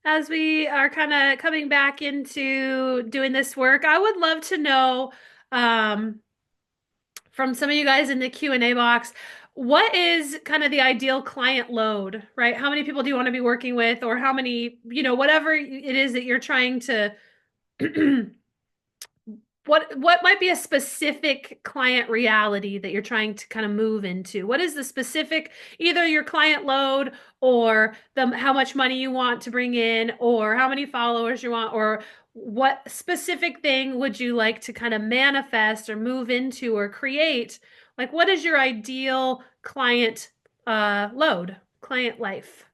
as we are kind of coming back into doing this work, I would love to know um, from some of you guys in the Q&A box, what is kind of the ideal client load, right? How many people do you want to be working with, or how many, whatever it is that you're trying to what might be a specific client reality that you're trying to kind of move into? What is the specific, either your client load or the how much money you want to bring in or how many followers you want, or what specific thing would you like to kind of manifest or move into or create? Like what is your ideal client load, client life?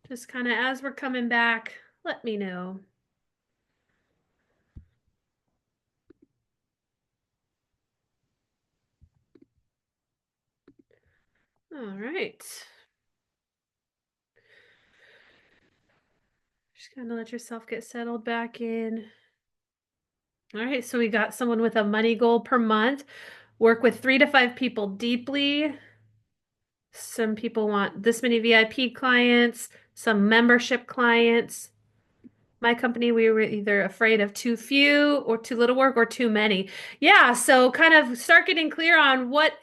Just kind of as we're coming back, let me know. All right. Just kind of let yourself get settled back in. All right, so we got someone with a money goal per month. Work with 3 to 5 people deeply. Some people want this many VIP clients, some membership clients. My company, we were either afraid of too few or too little work or too many. Yeah, so kind of start getting clear on what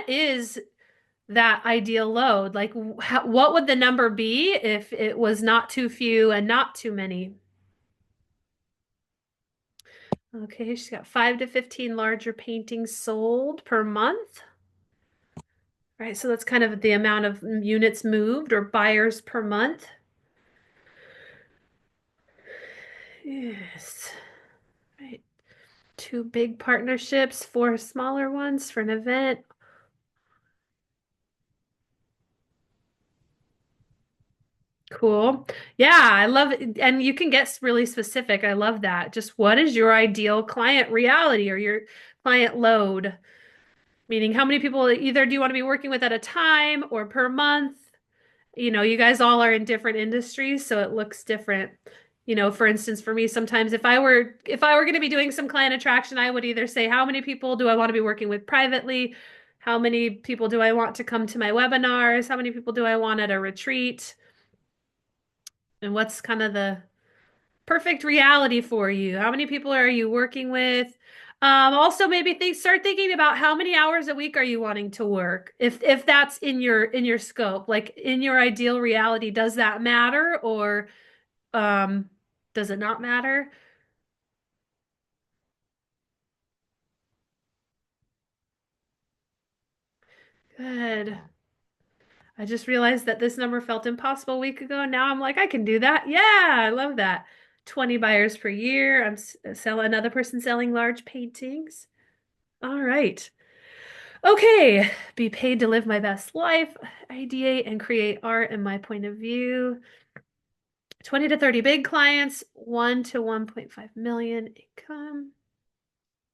is that ideal load? Like what would the number be if it was not too few and not too many? Okay, she's got 5 to 15 larger paintings sold per month. Right, so that's kind of the amount of units moved or buyers per month. Yes. Right. 2 big partnerships, 4 smaller ones for an event. Cool. Yeah, I love it. And you can get really specific. I love that. Just what is your ideal client reality or your client load? Meaning, how many people either do you want to be working with at a time or per month? You guys all are in different industries, so it looks different. For instance, for me, sometimes if I were going to be doing some client attraction, I would either say, how many people do I want to be working with privately? How many people do I want to come to my webinars? How many people do I want at a retreat? And what's kind of the perfect reality for you? How many people are you working with? Also, maybe start thinking about how many hours a week are you wanting to work? If that's in your scope, like in your ideal reality, does that matter or um, does it not matter? Good. I just realized that this number felt impossible a week ago. Now I'm like, I can do that. Yeah, I love that. 20 buyers per year. I'm selling another person selling large paintings. All right. Okay, be paid to live my best life, ideate and create art in my point of view. 20 to 30 big clients, 1 to 1.5 million income,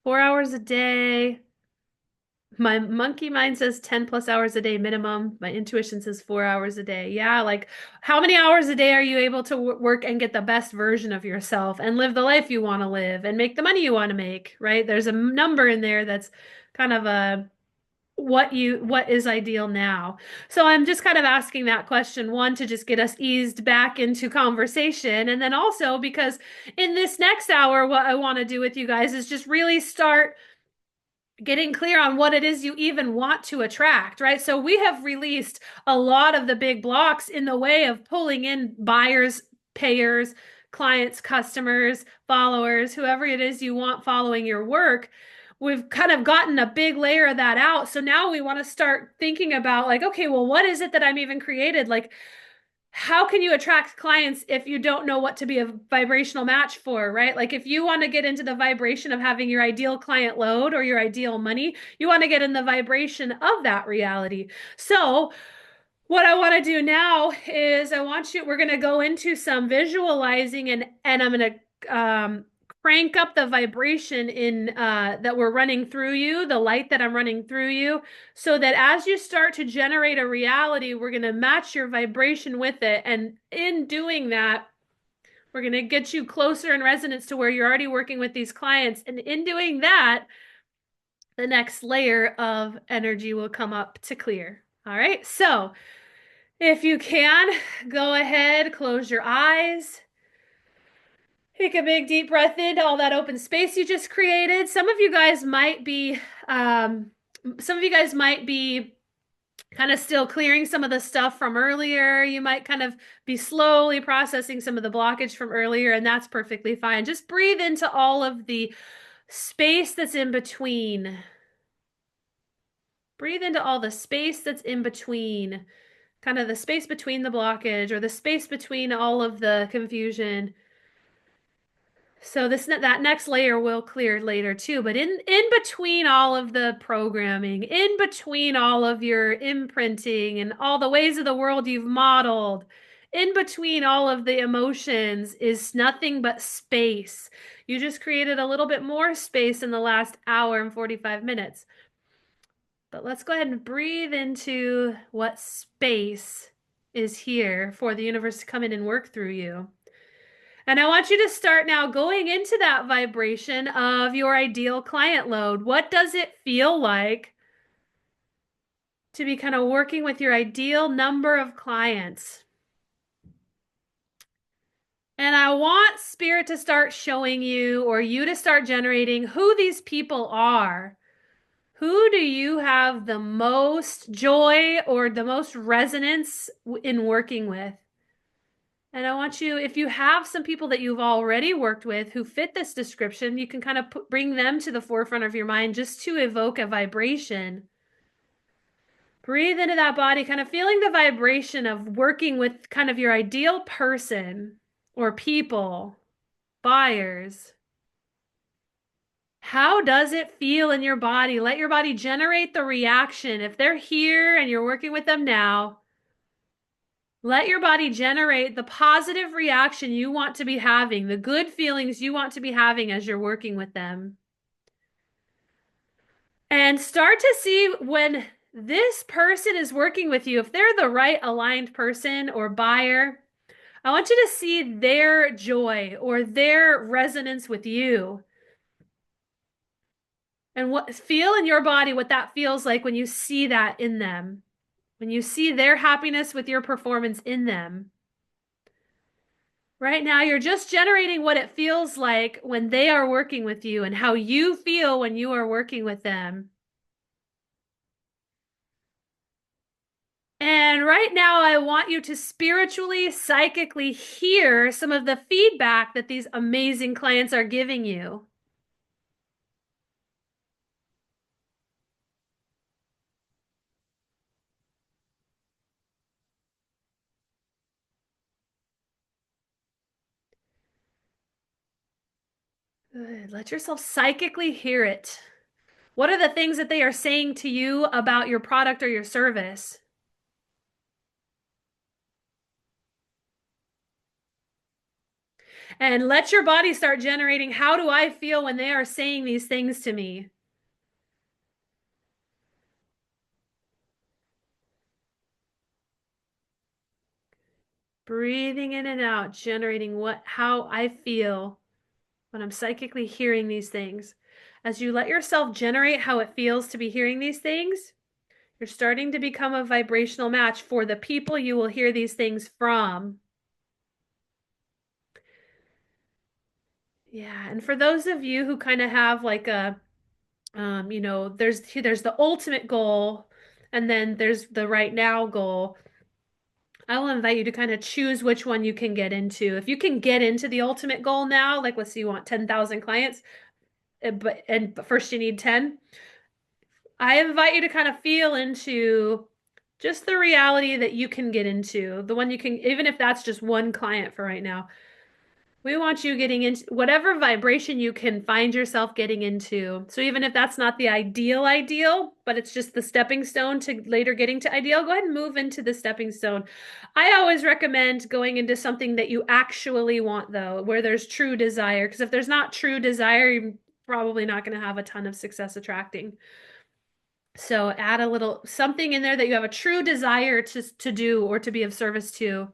4 hours a day. My monkey mind says 10 plus hours a day minimum. My intuition says 4 hours a day. Yeah, like how many hours a day are you able to work and get the best version of yourself and live the life you want to live and make the money you want to make, right? There's a number in there that's kind of a what is ideal now. So I'm just kind of asking that question, one, to just get us eased back into conversation, and then also because in this next hour what I want to do with you guys is just really start getting clear on what it is you even want to attract, right? So we have released a lot of the big blocks in the way of pulling in buyers, payers, clients, customers, followers, whoever it is you want following your work. We've kind of gotten a big layer of that out. So now we want to start thinking about like, okay, well, what is it that I'm even created? Like, how can you attract clients if you don't know what to be a vibrational match for, right? Like if you want to get into the vibration of having your ideal client load or your ideal money, you want to get in the vibration of that reality. So, what I want to do now is we're going to go into some visualizing and I'm going to crank up the vibration in that we're running through you, the light that I'm running through you, so that as you start to generate a reality, we're going to match your vibration with it. And in doing that, we're going to get you closer in resonance to where you're already working with these clients. And in doing that, the next layer of energy will come up to clear. All right. So, If you can, go ahead, close your eyes. Take a big deep breath into all that open space you just created. Um, some of you guys might be kind of still clearing some of the stuff from earlier. You might kind of be slowly processing some of the blockage from earlier, and that's perfectly fine. Just breathe into all of the space that's in between. Breathe into all the space that's in between, kind of the space between the blockage or the space between all of the confusion. So that next layer will clear later too, but in between all of the programming, in between all of your imprinting and all the ways of the world you've modeled, in between all of the emotions is nothing but space. You just created a little bit more space in the last hour and 45 minutes. But let's go ahead and breathe into what space is here for the universe to come in and work through you. And I want you to start now going into that vibration of your ideal client load. What does it feel like to be kind of working with your ideal number of clients? And I want Spirit to start showing you, or you to start generating, who these people are. Who do you have the most joy or the most resonance in working with? And I want you, if you have some people that you've already worked with who fit this description, you can kind of bring them to the forefront of your mind just to evoke a vibration. Breathe into that body, kind of feeling the vibration of working with kind of your ideal person or people, buyers. How does it feel in your body? Let your body generate the reaction. If they're here and you're working with them now, let your body generate the positive reaction you want to be having, the good feelings you want to be having as you're working with them. And start to see when this person is working with you, if they're the right aligned person or buyer, I want you to see their joy or their resonance with you. And feel in your body what that feels like when you see that in them, when you see their happiness with your performance in them. Right now, you're just generating what it feels like when they are working with you and how you feel when you are working with them. And right now, I want you to spiritually, psychically hear some of the feedback that these amazing clients are giving you. Good. Let yourself psychically hear it. What are the things that they are saying to you about your product or your service? And let your body start generating, how do I feel when they are saying these things to me? Breathing in and out, generating how I feel when I'm psychically hearing these things. As you let yourself generate how it feels to be hearing these things, you're starting to become a vibrational match for the people you will hear these things from. Yeah, and for those of you who kind of have like there's the ultimate goal, and then there's the right now goal. I will invite you to kind of choose which one you can get into. If you can get into the ultimate goal now, like let's say you want 10,000 clients, but first you need 10. I invite you to kind of feel into just the reality that you can get into, the one you can, even if that's just one client for right now. We want you getting into whatever vibration you can find yourself getting into. So even if that's not the ideal, but it's just the stepping stone to later getting to ideal, go ahead and move into the stepping stone. I always recommend going into something that you actually want, though, where there's true desire. Because if there's not true desire, you're probably not going to have a ton of success attracting. So add a little something in there that you have a true desire to do or to be of service to.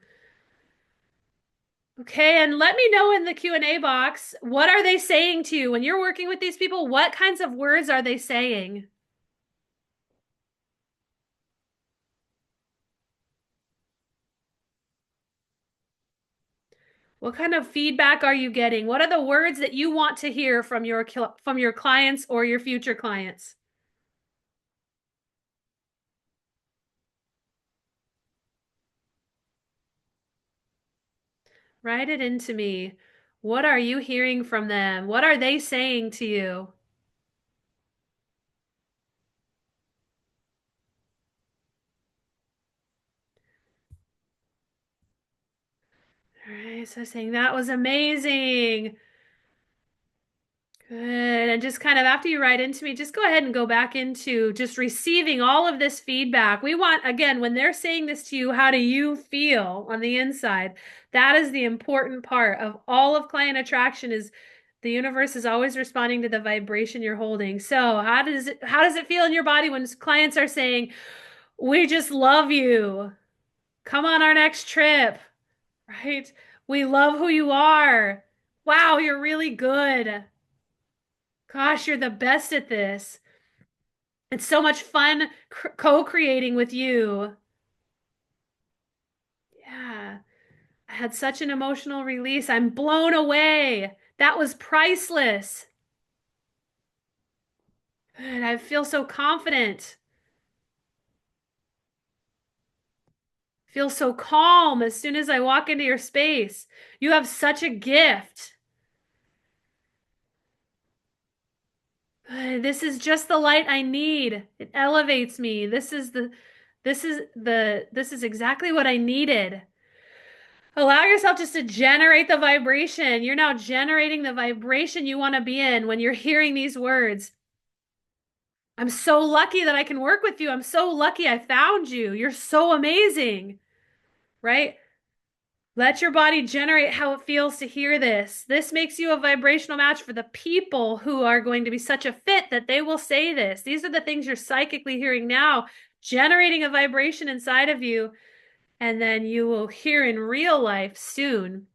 Okay, and let me know in the Q&A box, what are they saying to you when you're working with these people? What kinds of words are they saying? What kind of feedback are you getting? What are the words that you want to hear from your clients or your future clients? Write it into me. What are you hearing from them? What are they saying to you? All right, so saying that was amazing. Good. And just kind of after you write into me, just go ahead and go back into just receiving all of this feedback. We want, again, when they're saying this to you, how do you feel on the inside? That is the important part of all of client attraction is the universe is always responding to the vibration you're holding. So how does it feel in your body when clients are saying, "We just love you. Come on our next trip." Right? "We love who you are. Wow, you're really good. Gosh, you're the best at this. It's so much fun co-creating with you." Yeah. I had such an emotional release. I'm blown away. That was priceless. And I feel so confident. Feel so calm as soon as I walk into your space. You have such a gift. This is just the light I need. It elevates me. This is exactly what I needed. Allow yourself just to generate the vibration. You're now generating the vibration you want to be in when you're hearing these words. I'm so lucky that I can work with you. I'm so lucky I found you. You're so amazing, right? Let your body generate how it feels to hear this. This makes you a vibrational match for the people who are going to be such a fit that they will say this. These are the things you're psychically hearing now, generating a vibration inside of you, and then you will hear in real life soon.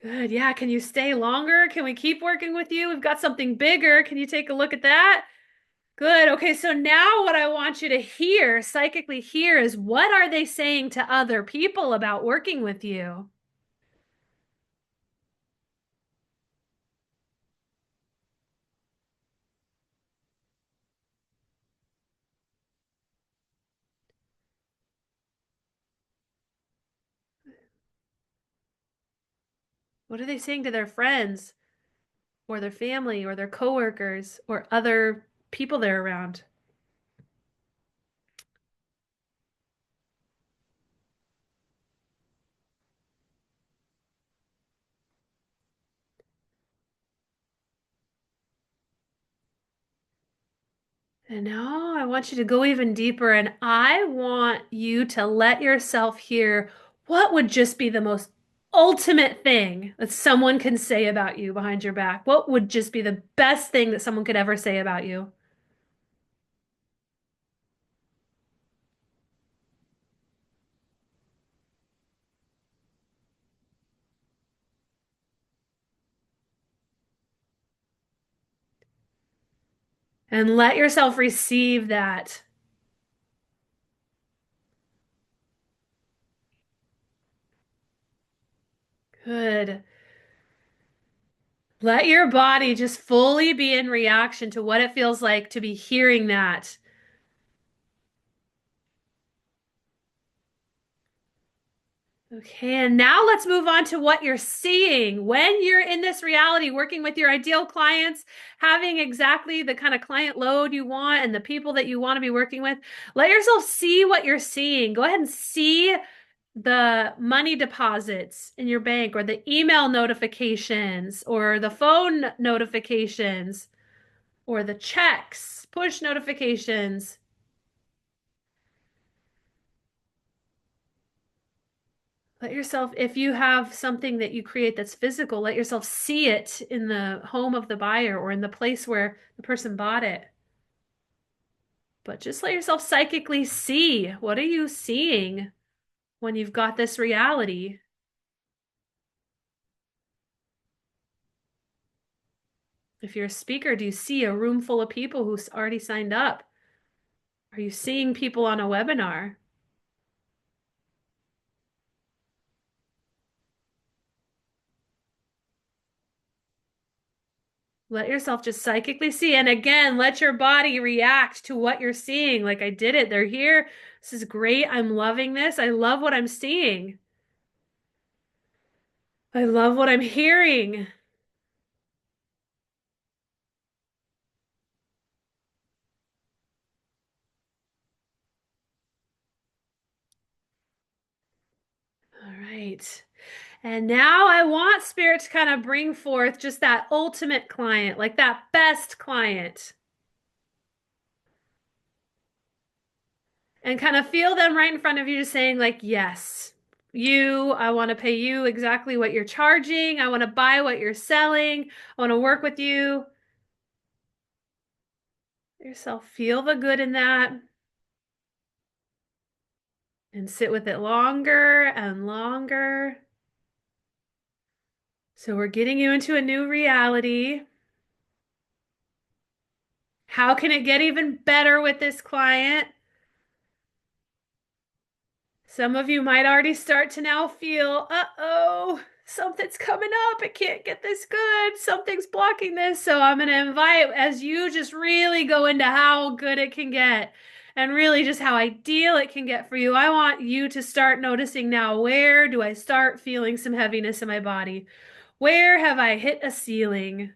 Good. Yeah. Can you stay longer? Can we keep working with you? We've got something bigger. Can you take a look at that? Good. Okay. So now what I want you to hear, psychically hear, is what are they saying to other people about working with you? What are they saying to their friends or their family or their coworkers or other people they're around? And now I want you to go even deeper and I want you to let yourself hear what would just be the most ultimate thing that someone can say about you behind your back. What would just be the best thing that someone could ever say about you? And let yourself receive that. Good. Let your body just fully be in reaction to what it feels like to be hearing that. Okay, and now let's move on to what you're seeing when you're in this reality, working with your ideal clients, having exactly the kind of client load you want and the people that you want to be working with. Let yourself see what you're seeing. Go ahead and see the money deposits in your bank or the email notifications or the phone notifications or the checks, push notifications. Let yourself, if you have something that you create that's physical, let yourself see it in the home of the buyer or in the place where the person bought it. But just let yourself psychically see, what are you seeing when you've got this reality? If you're a speaker, do you see a room full of people who's already signed up? Are you seeing people on a webinar? Let yourself just psychically see. And again, let your body react to what you're seeing. Like, I did it. They're here. This is great. I'm loving this. I love what I'm seeing. I love what I'm hearing. All right. And now I want Spirit to kind of bring forth just that ultimate client, like that best client, and kind of feel them right in front of you, just saying, like, yes, I want to pay you exactly what you're charging. I want to buy what you're selling. I want to work with you. Let yourself feel the good in that and sit with it longer and longer. So we're getting you into a new reality. How can it get even better with this client? Some of you might already start to now feel, uh-oh, something's coming up. It can't get this good. Something's blocking this. So I'm going to invite, as you just really go into how good it can get and really just how ideal it can get for you, I want you to start noticing now, where do I start feeling some heaviness in my body? Where have I hit a ceiling?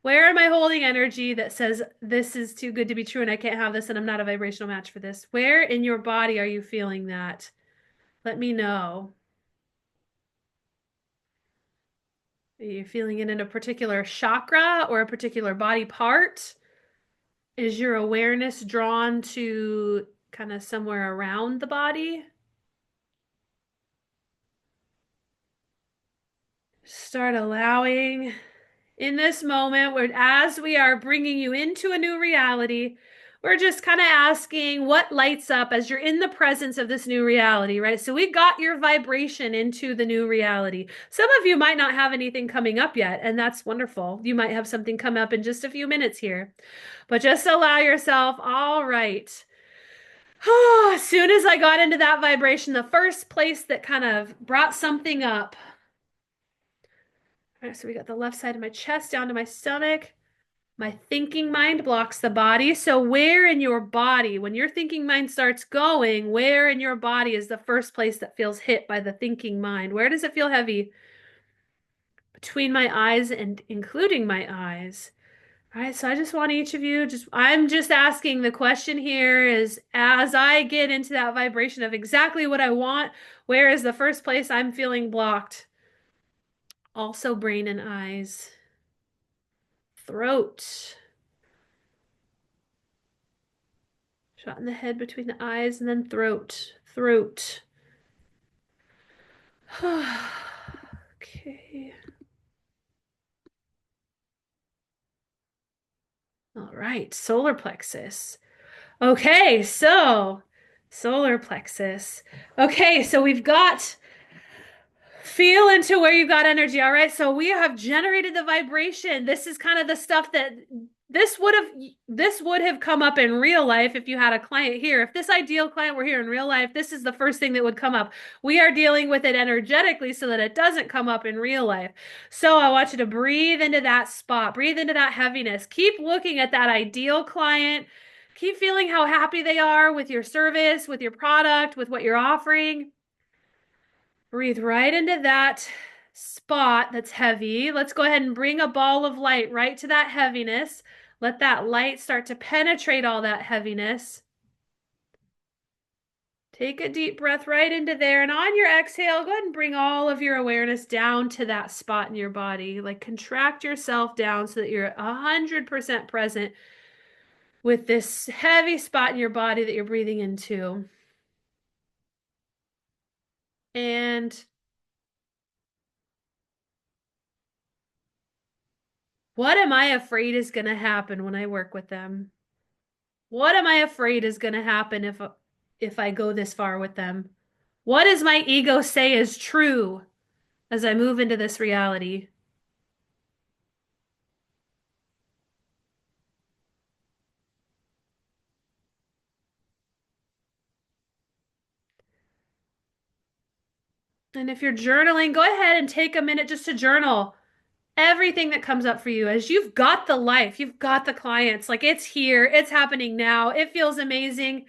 Where am I holding energy that says this is too good to be true and I can't have this and I'm not a vibrational match for this? Where in your body are you feeling that? Let me know. Are you feeling it in a particular chakra or a particular body part? Is your awareness drawn to kind of somewhere around the body? Start allowing in this moment where as we are bringing you into a new reality, we're just kind of asking what lights up as you're in the presence of this new reality, right? So we got your vibration into the new reality. Some of you might not have anything coming up yet, and that's wonderful. You might have something come up in just a few minutes here, but just allow yourself, all right. As soon as I got into that vibration, the first place that kind of brought something up. All right, so we got the left side of my chest down to my stomach. My thinking mind blocks the body. So, where in your body, when your thinking mind starts going, where in your body is the first place that feels hit by the thinking mind? Where does it feel heavy? Between my eyes and including my eyes. All right, so I just want each of you, I'm just asking the question here is as I get into that vibration of exactly what I want, where is the first place I'm feeling blocked? Also, brain and eyes, throat. Shot in the head between the eyes and then throat. Throat. Okay. All right. Solar plexus. Okay. So, solar plexus. Okay. So we've got feel into where you've got energy. All right. So we have generated the vibration. This is kind of the stuff that this would have come up in real life if you had a client here. If this ideal client were here in real life, this is the first thing that would come up. We are dealing with it energetically so that it doesn't come up in real life. So I want you to breathe into that spot, breathe into that heaviness. Keep looking at that ideal client. Keep feeling how happy they are with your service, with your product, with what you're offering. Breathe right into that spot that's heavy. Let's go ahead and bring a ball of light right to that heaviness. Let that light start to penetrate all that heaviness. Take a deep breath right into there. And on your exhale, go ahead and bring all of your awareness down to that spot in your body. Like contract yourself down so that you're 100% present with this heavy spot in your body that you're breathing into. And what am I afraid is going to happen when I work with them? What am I afraid is going to happen if I go this far with them? What does my ego say is true as I move into this reality? And if you're journaling, go ahead and take a minute just to journal everything that comes up for you as you've got the life, you've got the clients, like it's here, it's happening now, it feels amazing.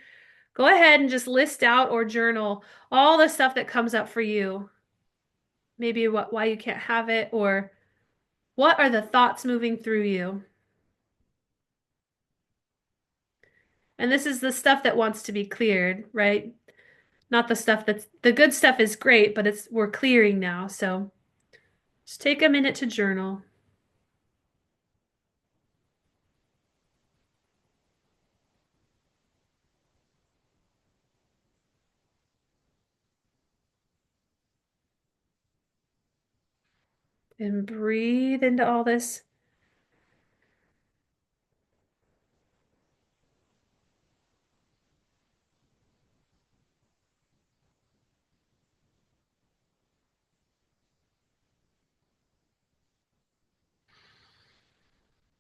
Go ahead and just list out or journal all the stuff that comes up for you. Maybe why you can't have it, or what are the thoughts moving through you? And this is the stuff that wants to be cleared, right? Not the stuff that's the good stuff is great, but we're clearing now. So just take a minute to journal. And breathe into all this.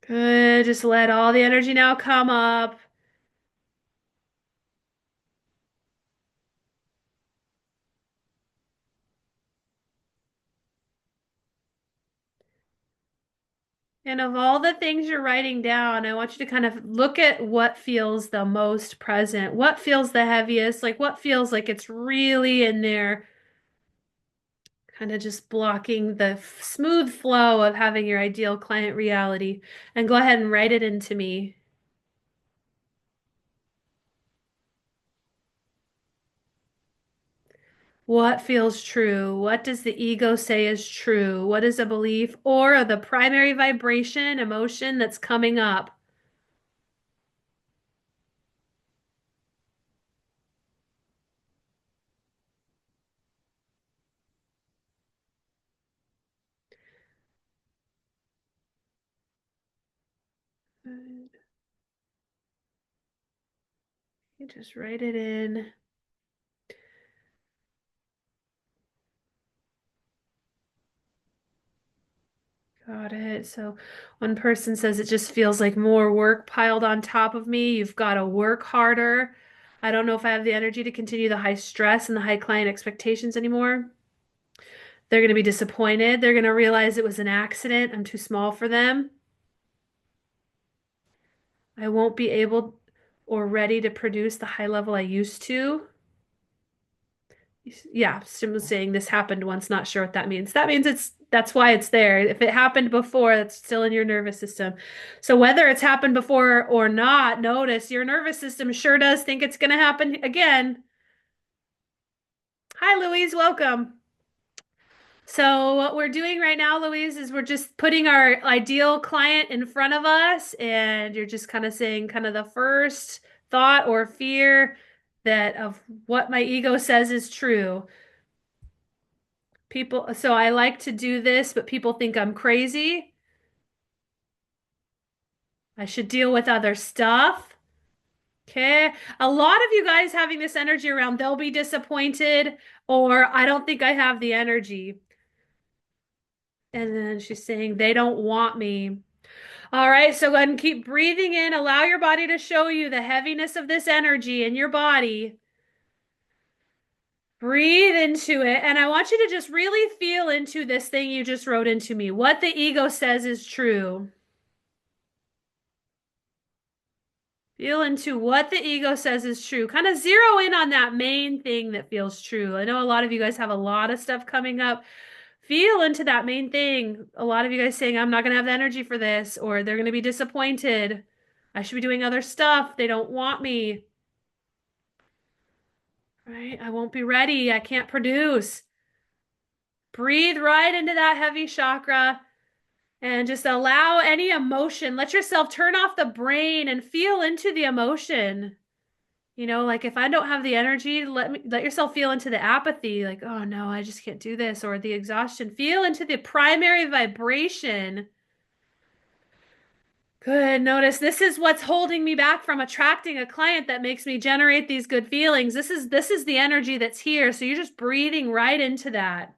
Good. Just let all the energy now come up. And of all the things you're writing down, I want you to kind of look at what feels the most present, what feels the heaviest, like what feels like it's really in there, kind of just blocking the smooth flow of having your ideal client reality. And go ahead and write it into me. What feels true? What does the ego say is true? What is a belief or the primary vibration, emotion that's coming up? Good. You just write it in. Got it. So one person says it just feels like more work piled on top of me. You've got to work harder. I don't know if I have the energy to continue the high stress and the high client expectations anymore. They're going to be disappointed. They're going to realize it was an accident. I'm too small for them. I won't be able or ready to produce the high level I used to. Yeah, Sim was saying this happened once, not sure what that means. That means that's why it's there. If it happened before, that's still in your nervous system. So whether it's happened before or not, notice your nervous system sure does think it's going to happen again. Hi, Louise, welcome. So what we're doing right now, Louise, is we're just putting our ideal client in front of us, and you're just kind of saying kind of the first thought or fear that of what my ego says is true. People, so I like to do this, but people think I'm crazy. I should deal with other stuff. Okay. A lot of you guys having this energy around, they'll be disappointed, or I don't think I have the energy. And then she's saying they don't want me. All right, so go ahead and keep breathing in. Allow your body to show you the heaviness of this energy in your body. Breathe into it. And I want you to just really feel into this thing you just wrote into me. What the ego says is true. Feel into what the ego says is true. Kind of zero in on that main thing that feels true. I know a lot of you guys have a lot of stuff coming up. Feel into that main thing. A lot of you guys saying, I'm not going to have the energy for this, or they're going to be disappointed. I should be doing other stuff. They don't want me. Right? I won't be ready. I can't produce. Breathe right into that heavy chakra and just allow any emotion. Let yourself turn off the brain and feel into the emotion. You know, like if I don't have the energy, let yourself feel into the apathy, like, oh no, I just can't do this, or the exhaustion. Feel into the primary vibration. Good. Notice this is what's holding me back from attracting a client that makes me generate these good feelings. This is the energy that's here. So you're just breathing right into that.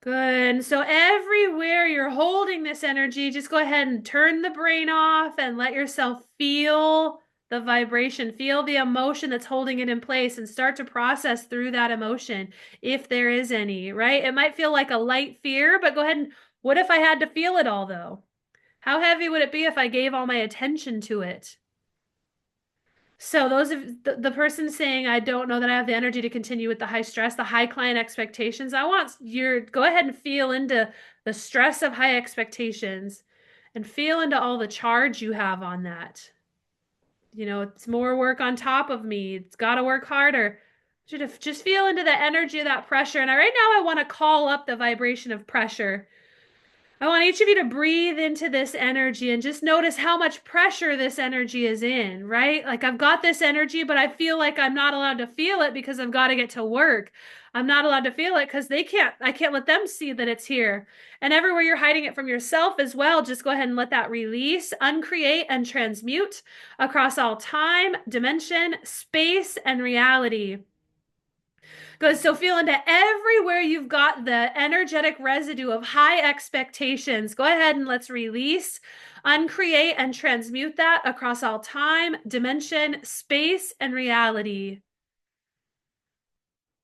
Good. So everywhere you're holding this energy, just go ahead and turn the brain off and let yourself feel the vibration, feel the emotion that's holding it in place, and start to process through that emotion if there is any, right? It might feel like a light fear, but go ahead and What if I had to feel it all though? How heavy would it be if I gave all my attention to it? So those of the person saying, I don't know that I have the energy to continue with the high stress, the high client expectations. I want your go ahead and feel into the stress of high expectations and feel into all the charge you have on that. You know, it's more work on top of me. It's got to work harder. Should just feel into the energy of that pressure. And right now I want to call up the vibration of pressure. I want each of you to breathe into this energy and just notice how much pressure this energy is in, right? Like I've got this energy, but I feel like I'm not allowed to feel it because I've got to get to work. I'm not allowed to feel it because I can't let them see that it's here. And everywhere you're hiding it from yourself as well, just go ahead and let that release, uncreate, and transmute across all time, dimension, space, and reality. Good. So feel into everywhere you've got the energetic residue of high expectations. Go ahead and let's release, uncreate, and transmute that across all time, dimension, space, and reality.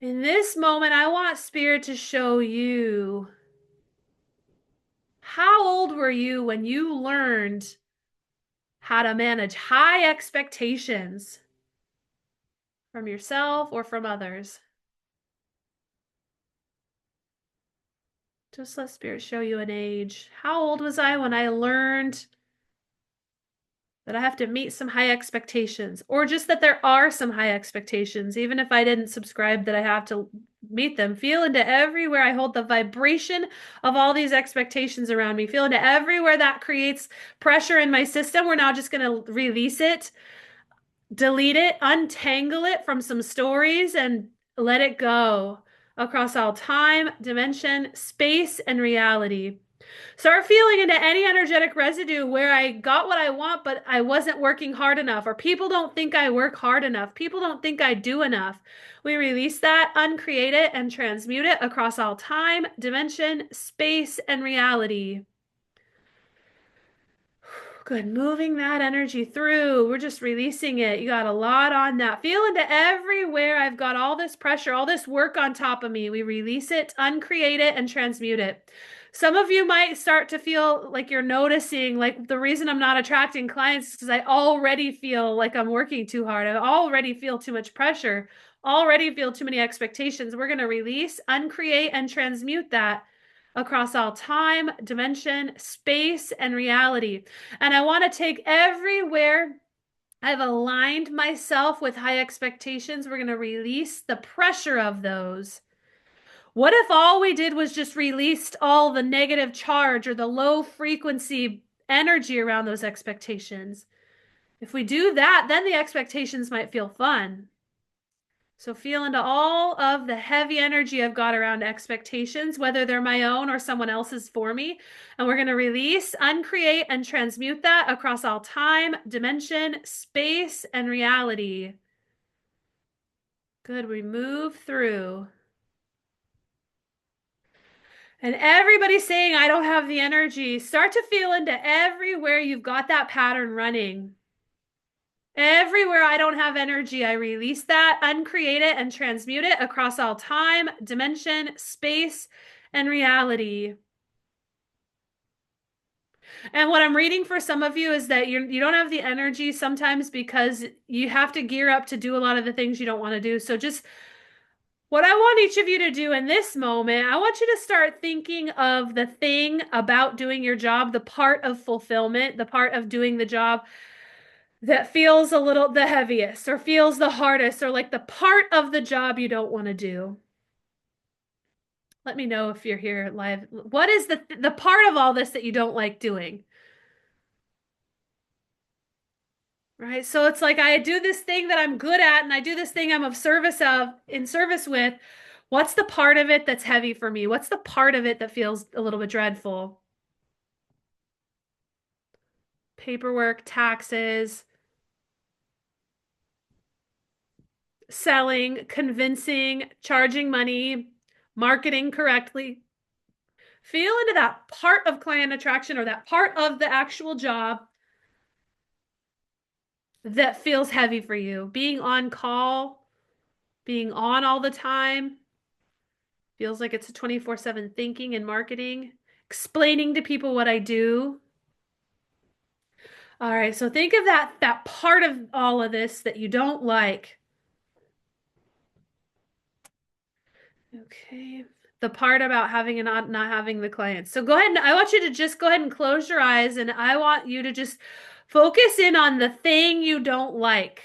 In this moment, I want Spirit to show you how old were you when you learned how to manage high expectations from yourself or from others? Just let Spirit show you an age. How old was I when I learned that I have to meet some high expectations, or just that there are some high expectations, even if I didn't subscribe that I have to meet them? Feel into everywhere I hold the vibration of all these expectations around me. Feel into everywhere that creates pressure in my system. We're now just going to release it, delete it, untangle it from some stories, and let it go across all time, dimension, space, and reality. Start feeling into any energetic residue where I got what I want, but I wasn't working hard enough, or people don't think I work hard enough. People don't think I do enough. We release that, uncreate it, and transmute it across all time, dimension, space, and reality. Good. Moving that energy through. We're just releasing it. You got a lot on that. Feel into everywhere I've got all this pressure, all this work on top of me. We release it, uncreate it, and transmute it. Some of you might start to feel like you're noticing, like the reason I'm not attracting clients is because I already feel like I'm working too hard. I already feel too much pressure, already feel too many expectations. We're going to release, uncreate, and transmute that across all time, dimension, space, and reality. And I want to take everywhere I've aligned myself with high expectations. We're going to release the pressure of those. What if all we did was just released all the negative charge or the low frequency energy around those expectations? If we do that, then the expectations might feel fun. So feel into all of the heavy energy I've got around expectations, whether they're my own or someone else's for me. And we're going to release, uncreate, and transmute that across all time, dimension, space, and reality. Good. We move through. And everybody's saying, I don't have the energy. Start to feel into everywhere you've got that pattern running. Everywhere I don't have energy, I release that, uncreate it, and transmute it across all time, dimension, space, and reality. And what I'm reading for some of you is that you don't have the energy sometimes because you have to gear up to do a lot of the things you don't want to do. So just what I want each of you to do in this moment, I want you to start thinking of the thing about doing your job, the part of fulfillment, the part of doing the job that feels a little the heaviest or feels the hardest, or like the part of the job you don't want to do. Let me know if you're here live. What is the part of all this that you don't like doing? Right? So it's like I do this thing that I'm good at and I do this thing I'm of service of in service with. What's the part of it that's heavy for me? What's the part of it that feels a little bit dreadful? Paperwork, taxes, selling, convincing, charging money, marketing correctly. Feel into that part of client attraction or that part of the actual job that feels heavy for you. Being on call, being on all the time, feels like it's a 24/7 thinking and marketing. explaining to people what I do. All right, so think of that part of all of this that you don't like. Okay. The part about having and not having the clients. So go ahead and I want you to just go ahead and close your eyes and I want you to just focus in on the thing you don't like.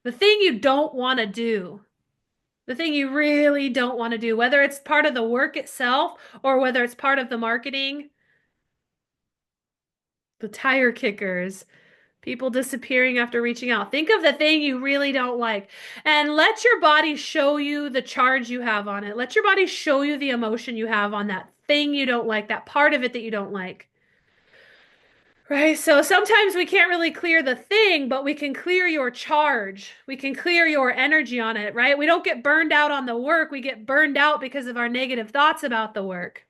The thing you don't want to do. The thing you really don't want to do, whether it's part of the work itself or whether it's part of the marketing, the tire kickers, people disappearing after reaching out. Think of the thing you really don't like and let your body show you the charge you have on it. Let your body show you the emotion you have on that thing you don't like, that part of it that you don't like. Right? So sometimes we can't really clear the thing, but we can clear your charge. We can clear your energy on it, right? We don't get burned out on the work. We get burned out because of our negative thoughts about the work.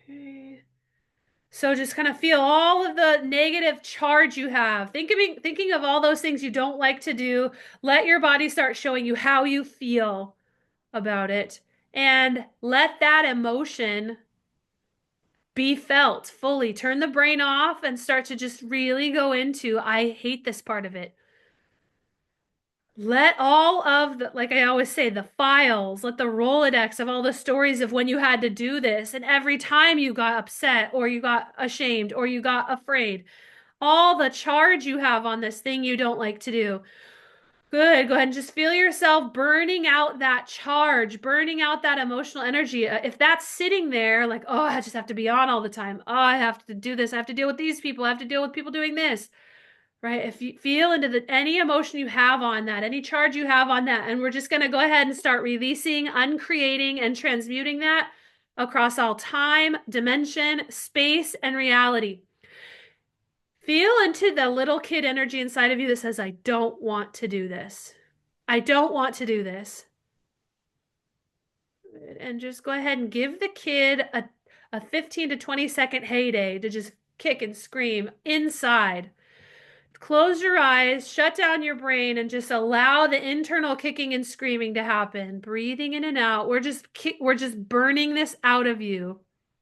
Okay. So just kind of feel all of the negative charge you have. Thinking of all those things you don't like to do. Let your body start showing you how you feel about it. And let that emotion be felt fully. Turn the brain off and start to just really go into, I hate this part of it. Let all of the, like I always say, the files, let the Rolodex of all the stories of when you had to do this and every time you got upset or you got ashamed or you got afraid, all the charge you have on this thing you don't like to do. Good. Go ahead and just feel yourself burning out that charge, burning out that emotional energy. If that's sitting there, like, oh, I just have to be on all the time. Oh, I have to do this. I have to deal with these people. I have to deal with people doing this. Right? If you feel into any emotion you have on that, any charge you have on that, and we're just going to go ahead and start releasing, uncreating, and transmuting that across all time, dimension, space, and reality. Feel into the little kid energy inside of you that says, I don't want to do this. I don't want to do this. And just go ahead and give the kid a 15 to 20-second heyday to just kick and scream inside. Close your eyes, shut down your brain, and just allow the internal kicking and screaming to happen. Breathing in and out. We're just burning this out of you,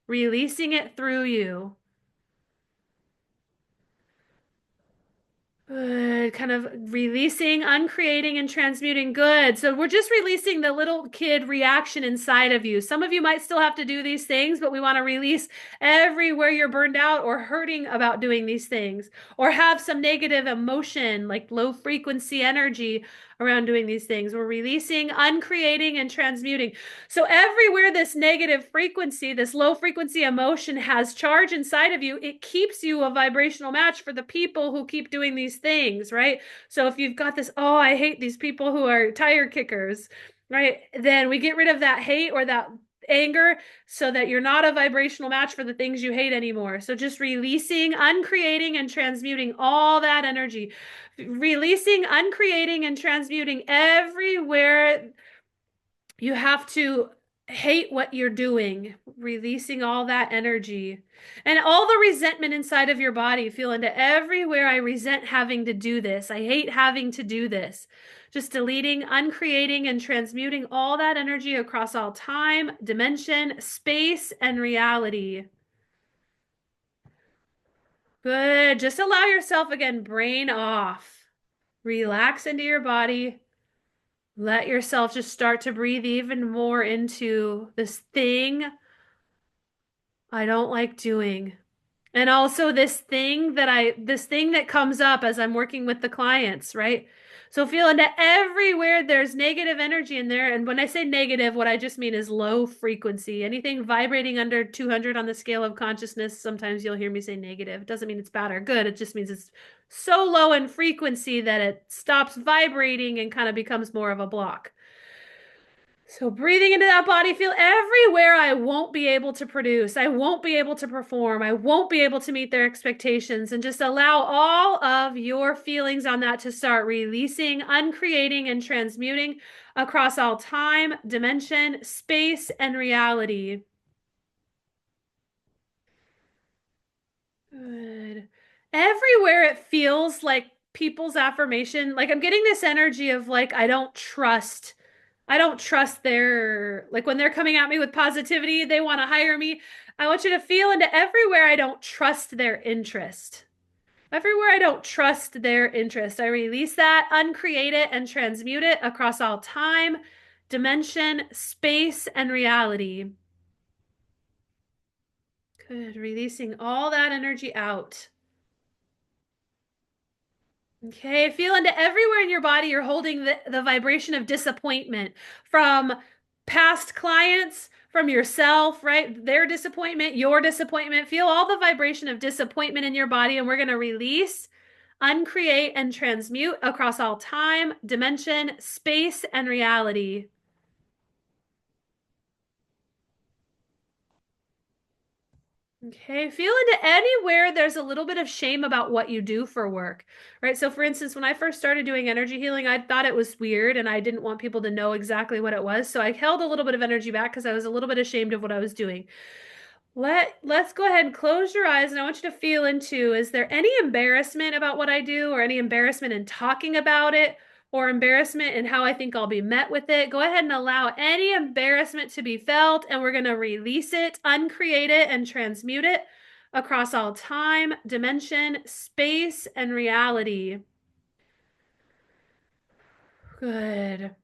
releasing it through you. Good. Kind of releasing, uncreating, and transmuting. Good. So we're just releasing the little kid reaction inside of you. Some of you might still have to do these things, but we want to release everywhere you're burned out or hurting about doing these things or have some negative emotion, like low frequency energy around doing these things. We're releasing, uncreating, and transmuting. So everywhere this negative frequency, this low frequency emotion has charge inside of you, it keeps you a vibrational match for the people who keep doing these things, right? So if you've got this, oh, I hate these people who are tire kickers, right? Then we get rid of that hate or that anger so that you're not a vibrational match for the things you hate anymore. So just releasing, uncreating, and transmuting all that energy. Releasing, uncreating, and transmuting everywhere you have to hate what you're doing, releasing all that energy and all the resentment inside of your body. Feel into everywhere I resent having to do this. I hate having to do this. Just deleting, uncreating, and transmuting all that energy across all time, dimension, space, and reality. Good. Just allow yourself again, brain off. Relax into your body. Let yourself just start to breathe even more into this thing I don't like doing. And also this thing that comes up as I'm working with the clients, right? So feel into everywhere there's negative energy in there. And when I say negative, what I just mean is low frequency. Anything vibrating under 200 on the scale of consciousness, sometimes you'll hear me say negative. It doesn't mean it's bad or good. It just means it's so low in frequency that it stops vibrating and kind of becomes more of a block. So breathing into that body, feel everywhere I won't be able to produce. I won't be able to perform. I won't be able to meet their expectations. And just allow all of your feelings on that to start releasing, uncreating, and transmuting across all time, dimension, space, and reality. Good. Everywhere it feels like people's affirmation, like I'm getting this energy of like, I don't trust I don't trust their, like when they're coming at me with positivity, they want to hire me. I want you to feel into everywhere I don't trust their interest. Everywhere I don't trust their interest, I release that, uncreate it, and transmute it across all time, dimension, space, and reality. Good. Releasing all that energy out. Okay, feel into everywhere in your body you're holding the vibration of disappointment from past clients, from yourself, right? Their disappointment, your disappointment. Feel all the vibration of disappointment in your body, and we're going to release, uncreate, and transmute across all time, dimension, space, and reality. Okay, feel into anywhere there's a little bit of shame about what you do for work, right? So, for instance, when I first started doing energy healing, I thought it was weird and I didn't want people to know exactly what it was. So, I held a little bit of energy back because I was a little bit ashamed of what I was doing. Let's go ahead and close your eyes, and I want you to feel into, is there any embarrassment about what I do, or any embarrassment in talking about it, or embarrassment in how I think I'll be met with it? Go ahead and allow any embarrassment to be felt, and we're going to release it, uncreate it, and transmute it across all time, dimension, space, and reality. Good.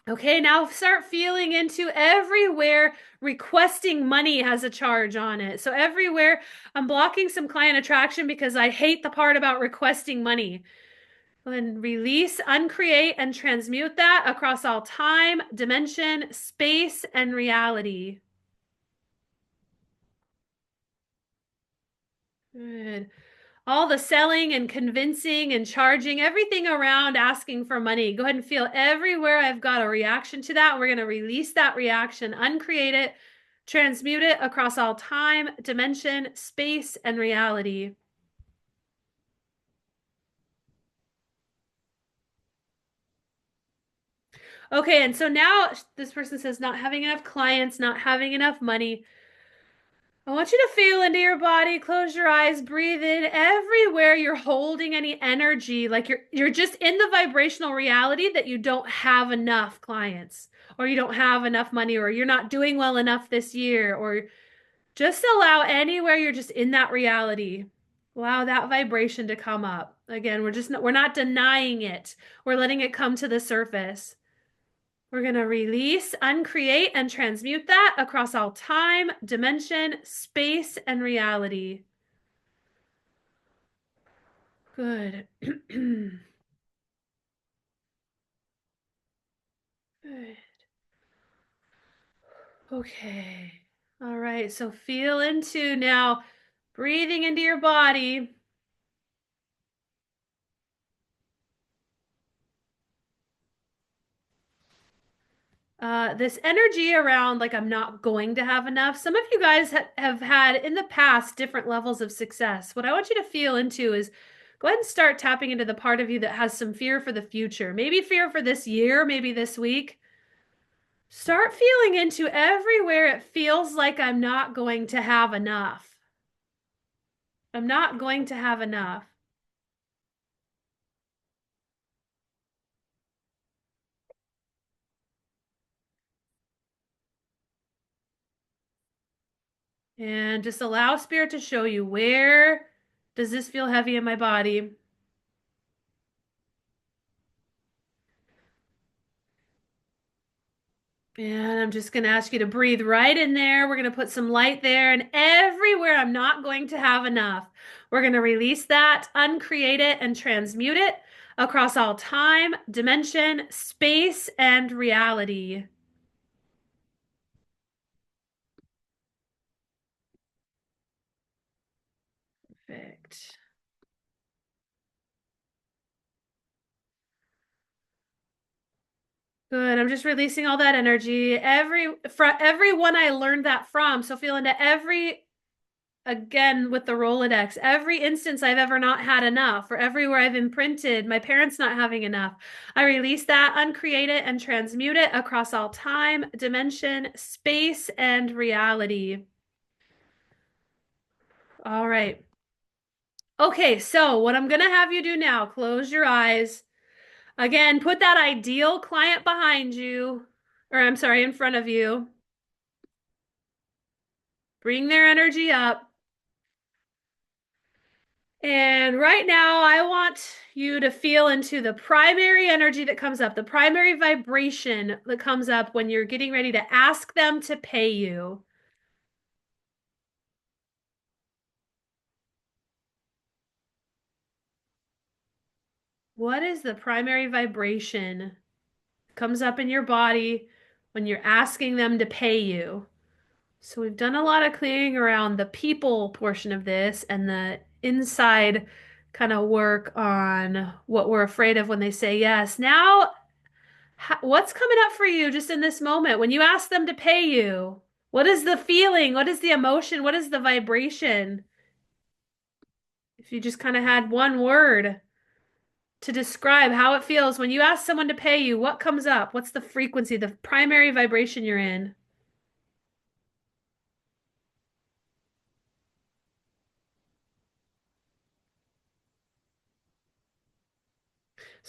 Okay, now start feeling into everywhere requesting money has a charge on it. So everywhere I'm blocking some client attraction because I hate the part about requesting money. And release, uncreate, and transmute that across all time, dimension, space, and reality. Good. All the selling and convincing and charging, everything around asking for money. Go ahead and feel everywhere I've got a reaction to that. We're going to release that reaction, uncreate it, transmute it across all time, dimension, space, and reality. Okay, and so now this person says not having enough clients, not having enough money. I want you to feel into your body, close your eyes, breathe in everywhere you're holding any energy, like you're just in the vibrational reality that you don't have enough clients, or you don't have enough money, or you're not doing well enough this year, or just allow anywhere you're just in that reality. Allow that vibration to come up. Again, we're not denying it. We're letting it come to the surface. We're going to release, uncreate, and transmute that across all time, dimension, space, and reality. Good. Good. Okay. All right. So feel into now breathing into your body. This energy around like I'm not going to have enough. Some of you guys have had in the past different levels of success. What I want you to feel into is go ahead and start tapping into the part of you that has some fear for the future. Maybe fear for this year, maybe this week. Start feeling into everywhere it feels like I'm not going to have enough. I'm not going to have enough. And just allow spirit to show you, where does this feel heavy in my body? And I'm just going to ask you to breathe right in there. We're going to put some light there, and everywhere I'm not going to have enough, we're going to release that, uncreate it, and transmute it across all time, dimension, space, and reality. Perfect. Good. I'm just releasing all that energy. Everyone I learned that from. So feel into again with the Rolodex, every instance I've ever not had enough, or everywhere I've imprinted my parents not having enough. I release that, uncreate it, and transmute it across all time, dimension, space, and reality. All right. Okay, so what I'm going to have you do now, close your eyes. Again, put that ideal client behind you. or I'm sorry, in front of you. Bring their energy up. And right now, I want you to feel into the primary energy that comes up, the primary vibration that comes up when you're getting ready to ask them to pay you. What is the primary vibration that comes up in your body when you're asking them to pay you? So we've done a lot of clearing around the people portion of this and the inside kind of work on what we're afraid of when they say yes. Now, what's coming up for you just in this moment when you ask them to pay you? What is the feeling? What is the emotion? What is the vibration? If you just kind of had one word to describe how it feels when you ask someone to pay you, what comes up? What's the frequency, the primary vibration you're in?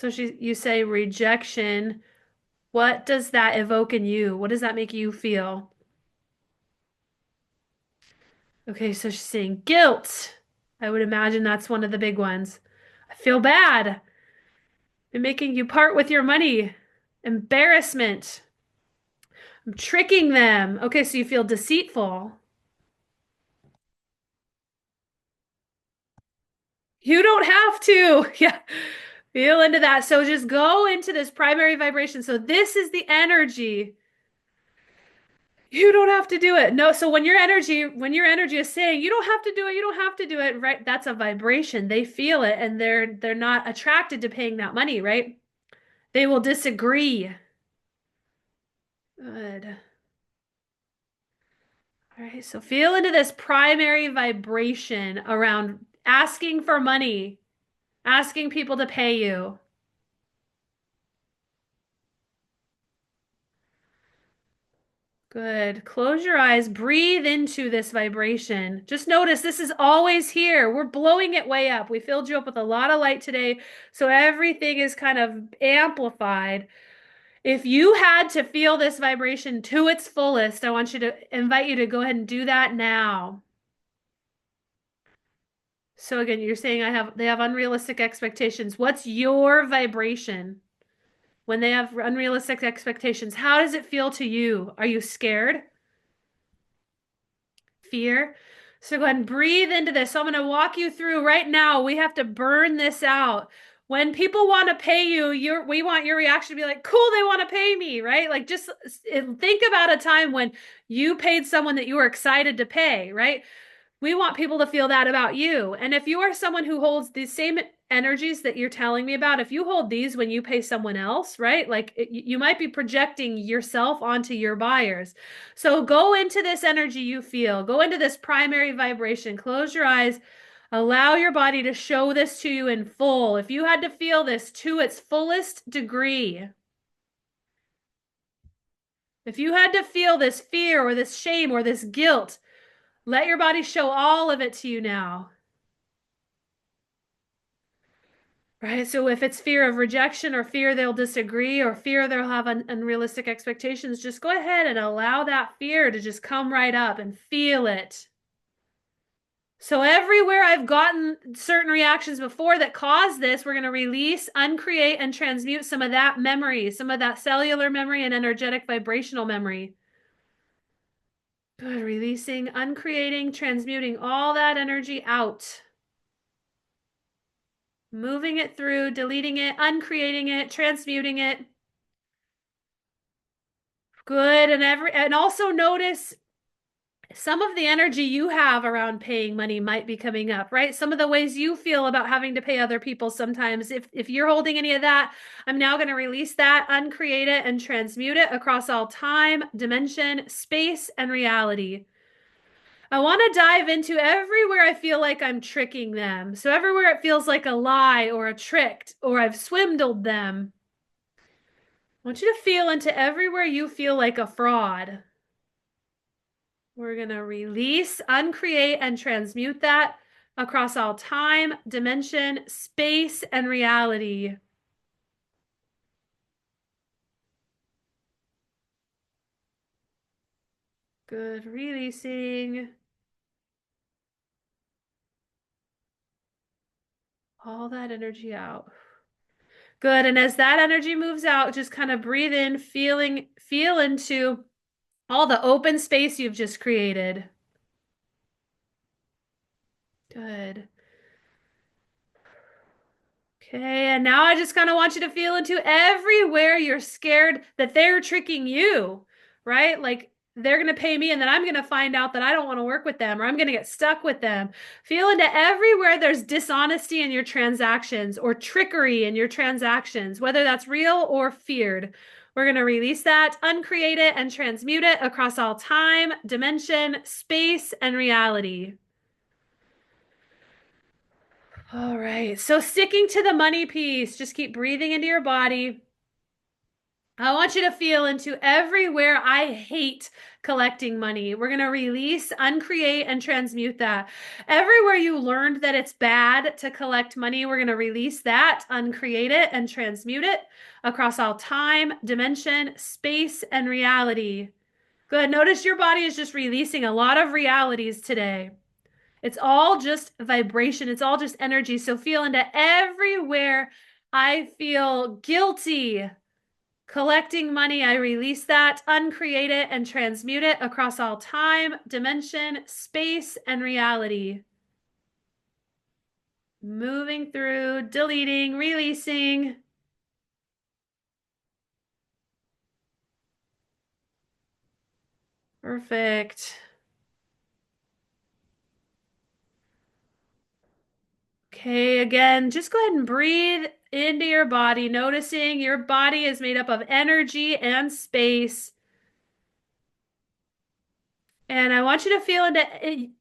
You say rejection. What does that evoke in you? What does that make you feel? Okay, so she's saying guilt. I would imagine that's one of the big ones. I feel bad. I'm making you part with your money. Embarrassment. I'm tricking them. Okay, so you feel deceitful. You don't have to. Yeah. Feel into that. So just go into this primary vibration. So this is the energy. You don't have to do it. No, so when your energy is saying you don't have to do it, you don't have to do it, right? That's a vibration. They feel it and they're not attracted to paying that money, right? They will disagree. Good. All right, so feel into this primary vibration around asking for money, asking people to pay you. Good. Close your eyes, breathe into this vibration. Just notice this is always here. We're blowing it way up. We filled you up with a lot of light today, so everything is kind of amplified. If you had to feel this vibration to its fullest, I want you to invite you to go ahead and do that now. So again, you're saying they have unrealistic expectations. What's your vibration when they have unrealistic expectations? How does it feel to you? Are you scared? Fear? So go ahead and breathe into this. So I'm going to walk you through right now. We have to burn this out. When people want to pay you, we want your reaction to be like, cool, they want to pay me, right? Like just think about a time when you paid someone that you were excited to pay, right? We want people to feel that about you. And if you are someone who holds these same energies that you're telling me about, if you hold these when you pay someone else, right? Like you might be projecting yourself onto your buyers. So go into this energy you feel, go into this primary vibration, close your eyes, allow your body to show this to you in full. If you had to feel this to its fullest degree, if you had to feel this fear or this shame or this guilt, let your body show all of it to you now. Right. So if it's fear of rejection or fear they'll disagree or fear they'll have unrealistic expectations, just go ahead and allow that fear to just come right up and feel it. So everywhere I've gotten certain reactions before that cause this, we're going to release, uncreate, and transmute some of that memory, some of that cellular memory and energetic vibrational memory. Good. Releasing, uncreating, transmuting all that energy out. Moving it through, deleting it, uncreating it, transmuting it. Good. And also notice some of the energy you have around paying money might be coming up, right? Some of the ways you feel about having to pay other people sometimes. If you're holding any of that, I'm now going to release that, uncreate it, and transmute it across all time, dimension, space, and reality. I want to dive into everywhere I feel like I'm tricking them. So everywhere it feels like a lie or a trick or I've swindled them. I want you to feel into everywhere you feel like a fraud. We're going to release, uncreate, and transmute that across all time, dimension, space, and reality. Good. Releasing all that energy out. Good. And as that energy moves out, just kind of breathe in, feel into all the open space you've just created. Good. Okay, and now I just kind of want you to feel into everywhere you're scared that they're tricking you, right? Like they're going to pay me and then I'm going to find out that I don't want to work with them or I'm going to get stuck with them. Feel into everywhere there's dishonesty in your transactions or trickery in your transactions, whether that's real or feared. We're going to release that, uncreate it, and transmute it across all time, dimension, space, and reality. All right. So sticking to the money piece, just keep breathing into your body. I want you to feel into everywhere I hate collecting money. We're going to release, uncreate, and transmute that. Everywhere you learned that it's bad to collect money, we're going to release that, uncreate it, and transmute it across all time, dimension, space, and reality. Good. Notice your body is just releasing a lot of realities today. It's all just vibration. It's all just energy. So feel into everywhere I feel guilty collecting money. I release that, uncreate it, and transmute it across all time, dimension, space, and reality. Moving through, deleting, releasing. Perfect. Okay, again, just go ahead and breathe into your body, noticing your body is made up of energy and space. And I want you to feel into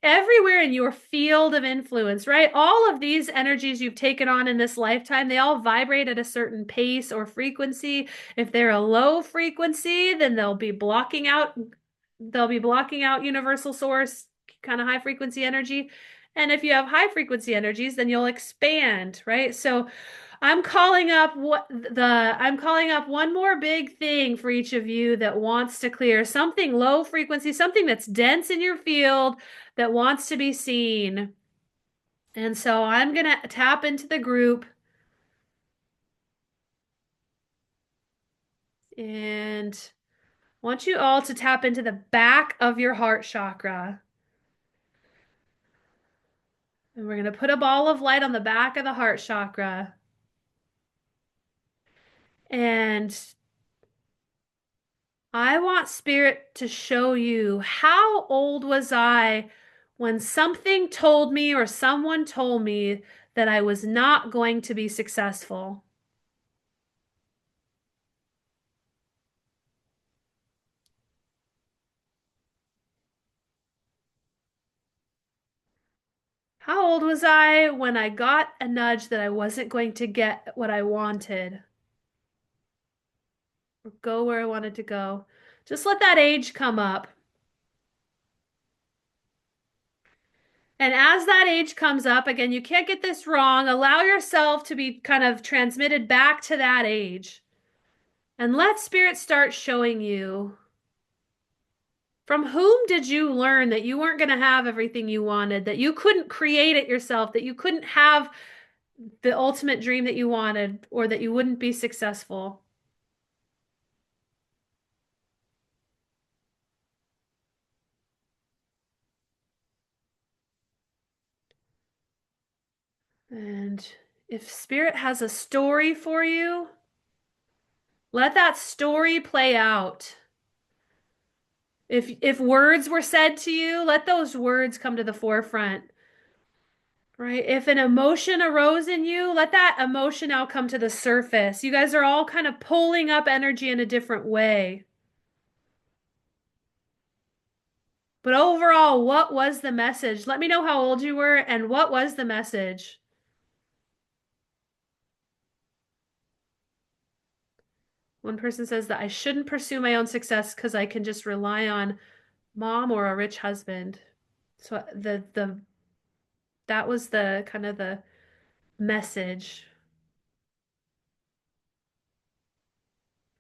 everywhere in your field of influence, right? All of these energies you've taken on in this lifetime, they all vibrate at a certain pace or frequency. If they're a low frequency, then they'll be blocking out universal source, kind of high frequency energy. And if you have high frequency energies, then you'll expand, right? So I'm calling up one more big thing for each of you that wants to clear something low frequency, something that's dense in your field that wants to be seen. And so I'm going to tap into the group and want you all to tap into the back of your heart chakra. And we're going to put a ball of light on the back of the heart chakra. And I want spirit to show you how old was I when something told me or someone told me that I was not going to be successful. How old was I when I got a nudge that I wasn't going to get what I wanted or go where I wanted to go? Just let that age come up. And as that age comes up, again, you can't get this wrong. Allow yourself to be kind of transmitted back to that age. And let spirit start showing you from whom did you learn that you weren't going to have everything you wanted, that you couldn't create it yourself, that you couldn't have the ultimate dream that you wanted, or that you wouldn't be successful? And if spirit has a story for you, let that story play out. If words were said to you, let those words come to the forefront. Right? If an emotion arose in you, let that emotion now come to the surface. You guys are all kind of pulling up energy in a different way. But overall, what was the message? Let me know how old you were and what was the message? One person says that I shouldn't pursue my own success because I can just rely on mom or a rich husband. So that was the kind of the message.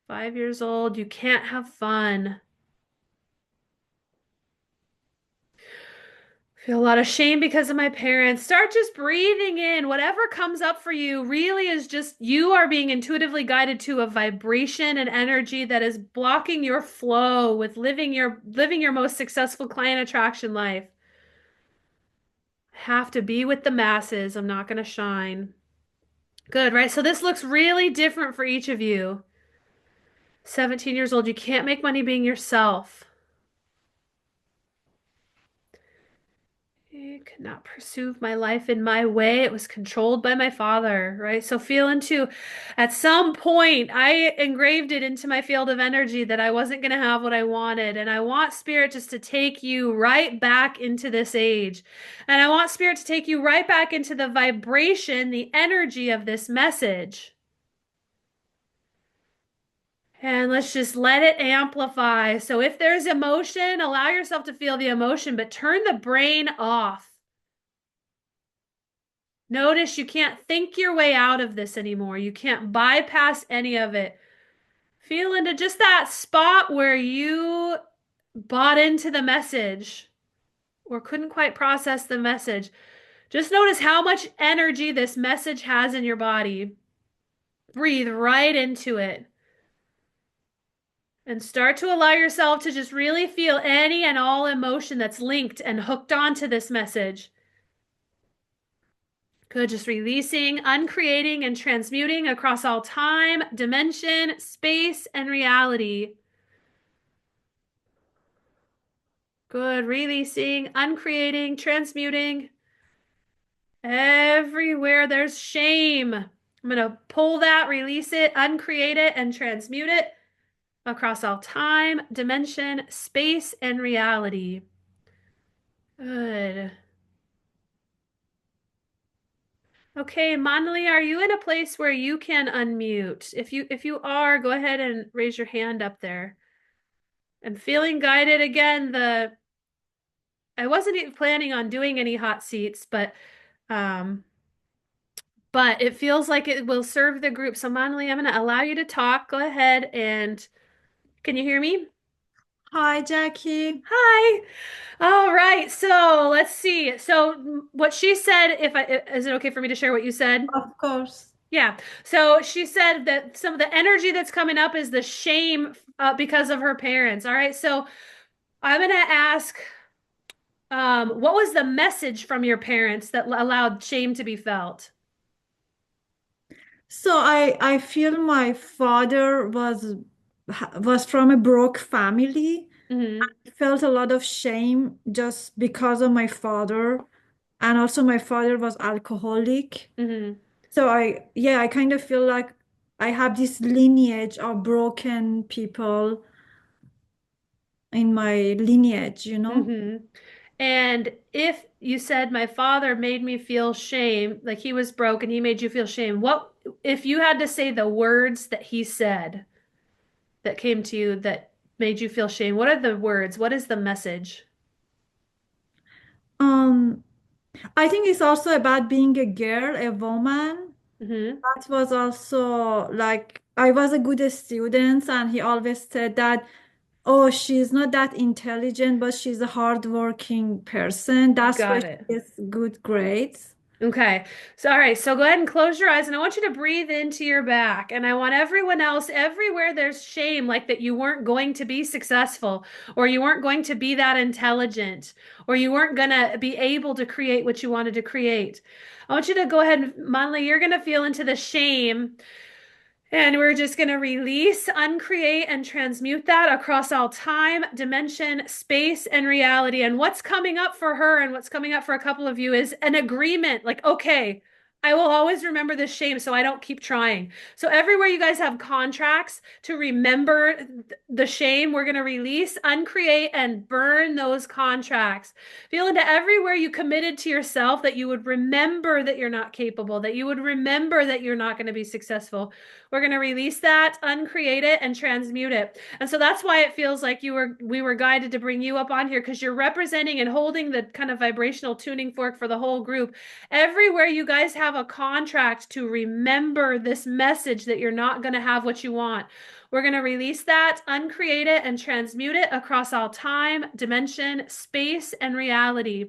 5 years old, you can't have fun. Feel a lot of shame because of my parents. Start just breathing in. Whatever comes up for you really is just you are being intuitively guided to a vibration and energy that is blocking your flow with living your most successful client attraction life. Have to be with the masses. I'm not going to shine. Good, right? So this looks really different for each of you. 17 years old, you can't make money being yourself. I could not pursue my life in my way. It was controlled by my father, right? So feel into, at some point, I engraved it into my field of energy that I wasn't going to have what I wanted. And I want spirit just to take you right back into this age. And I want spirit to take you right back into the vibration, the energy of this message. And let's just let it amplify. So if there's emotion, allow yourself to feel the emotion, but turn the brain off. Notice you can't think your way out of this anymore. You can't bypass any of it. Feel into just that spot where you bought into the message or couldn't quite process the message. Just notice how much energy this message has in your body. Breathe right into it. And start to allow yourself to just really feel any and all emotion that's linked and hooked onto this message. Good. Just releasing, uncreating, and transmuting across all time, dimension, space, and reality. Good. Releasing, uncreating, transmuting. Everywhere there's shame, I'm going to pull that, release it, uncreate it, and transmute it across all time, dimension, space, and reality. Good. Okay, Manali, are you in a place where you can unmute? If you are, go ahead and raise your hand up there. And feeling guided again, I wasn't even planning on doing any hot seats, um but it feels like it will serve the group. So Manali, I'm going to allow you to talk. Go ahead and can you hear me? Hi, Jackie. Hi. All right. So let's see. So what she said, if I is it okay for me to share what you said? Of course. Yeah. So she said that some of the energy that's coming up is the shame because of her parents. All right. So I'm going to ask, what was the message from your parents that allowed shame to be felt? So I feel my father was from a broke family. Mm-hmm. I felt a lot of shame just because of my father, and also my father was alcoholic. Mm-hmm. So I kind of feel like I have this lineage of broken people in my lineage. Mm-hmm. And if you said my father made me feel shame, like he was broke and he made you feel shame, what if you had to say the words that he said that came to you that made you feel shame? What are the words? What is the message? Um, I think it's also about being a girl, a woman. Mm-hmm. That was also like I was a good student, and he always said that, oh, she's not that intelligent, but she's a hardworking person. That's why Got she it. gets good grades. Okay. So, all right. So go ahead and close your eyes, and I want you to breathe into your back. And I want everyone else, everywhere there's shame, like that you weren't going to be successful, or you weren't going to be that intelligent, or you weren't going to be able to create what you wanted to create. I want you to go ahead and, Manli, you're going to feel into the shame. And we're just going to release, uncreate, and transmute that across all time, dimension, space, and reality. And what's coming up for her and what's coming up for a couple of you is an agreement like, okay, I will always remember this shame so I don't keep trying. So, everywhere you guys have contracts to remember the shame, we're going to release, uncreate, and burn those contracts. Feel into everywhere you committed to yourself that you would remember that you're not capable, that you would remember that you're not going to be successful. We're going to release that, uncreate it, and transmute it. And so that's why it feels like we were guided to bring you up on here because you're representing and holding the kind of vibrational tuning fork for the whole group. Everywhere you guys have a contract to remember this message that you're not going to have what you want. We're going to release that, uncreate it, and transmute it across all time, dimension, space, and reality.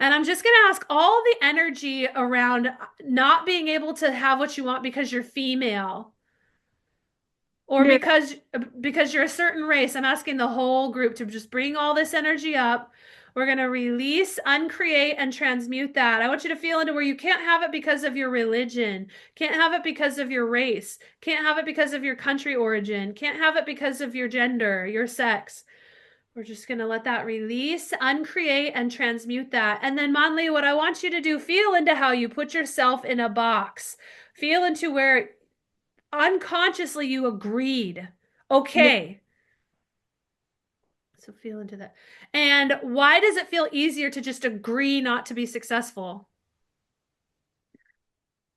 And I'm just going to ask all the energy around not being able to have what you want because you're female or Yeah. because you're a certain race. I'm asking the whole group to just bring all this energy up. We're going to release, uncreate, and transmute that. I want you to feel into where you can't have it because of your religion, can't have it because of your race, can't have it because of your country origin, can't have it because of your gender, your sex. We're just going to let that release, uncreate, and transmute that. And then, Manli, what I want you to do, feel into how you put yourself in a box. Feel into where unconsciously you agreed. Yeah. Okay. So feel into that. And why does it feel easier to just agree not to be successful?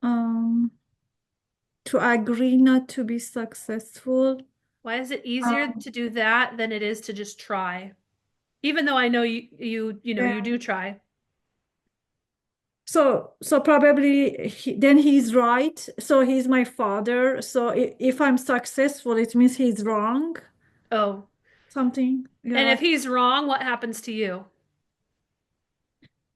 Um, to agree not to be successful. Why is it easier Um, to do that than it is to just try? Even though I know yeah. you do try. So probably then he's right. So he's my father. So if I'm successful, it means he's wrong. Oh, Something. and Yeah. if he's wrong, what happens to you?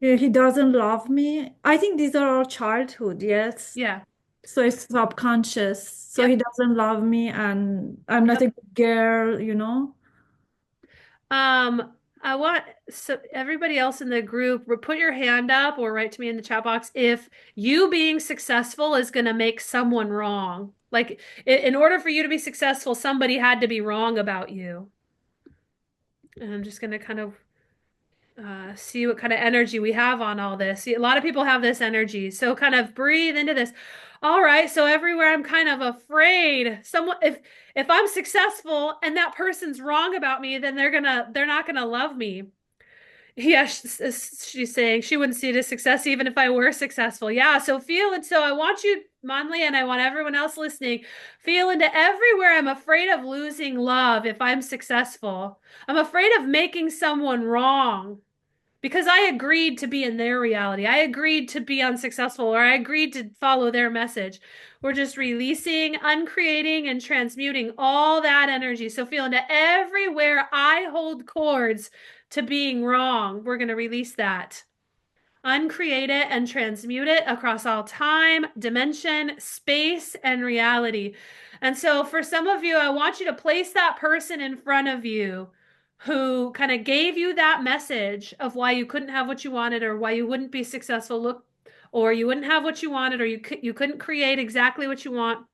Yeah, he doesn't love me. I think these are our childhood, yes. Yeah. So it's subconscious. So he Yep. doesn't love me and I'm not a Yep. good girl, you know? Um, I want so everybody else in the group, put your hand up or write to me in the chat box if you being successful is going to make someone wrong. Like in order for you to be successful, somebody had to be wrong about you. And I'm just going to kind of see what kind of energy we have on all this. See, a lot of people have this energy. So kind of breathe into this. All right, so everywhere I'm kind of afraid someone if I'm successful and that person's wrong about me, then they're not gonna love me. Yeah, she's saying she wouldn't see it as success even if I were successful. Yeah, so feel it. So I want you, Monley, and I want everyone else listening, feel into everywhere I'm afraid of losing love if I'm successful. I'm afraid of making someone wrong because I agreed to be in their reality. I agreed to be unsuccessful or I agreed to follow their message. We're just releasing, uncreating, and transmuting all that energy. So feel into everywhere I hold cords to being wrong. We're going to release that. Uncreate it and transmute it across all time, dimension, space, and reality. And so, for some of you, I want you to place that person in front of you who kind of gave you that message of why you couldn't have what you wanted or why you wouldn't be successful. Look, or you wouldn't have what you wanted or you couldn't create exactly what you want.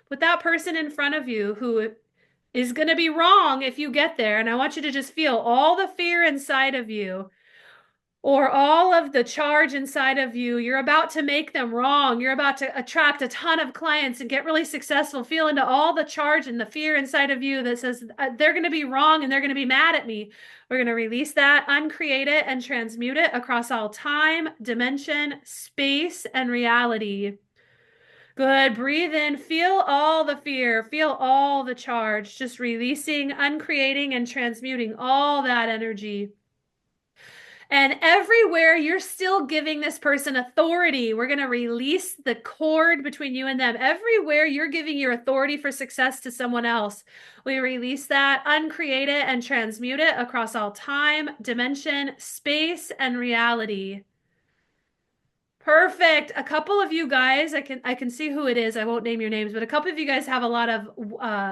Put that person in front of you who is going to be wrong if you get there. And I want you to just feel all the fear inside of you or all of the charge inside of you. You're about to make them wrong. You're about to attract a ton of clients and get really successful. Feel into all the charge and the fear inside of you that says they're going to be wrong and they're going to be mad at me. We're going to release that, uncreate it, and transmute it across all time, dimension, space, and reality. Good. Breathe in. Feel all the fear. Feel all the charge. Just releasing, uncreating, and transmuting all that energy. And everywhere you're still giving this person authority, we're going to release the cord between you and them. Everywhere you're giving your authority for success to someone else, we release that, uncreate it, and transmute it across all time, dimension, space, and reality. Perfect. A couple of you guys, I can see who it is. I won't name your names, but a couple of you guys have a lot of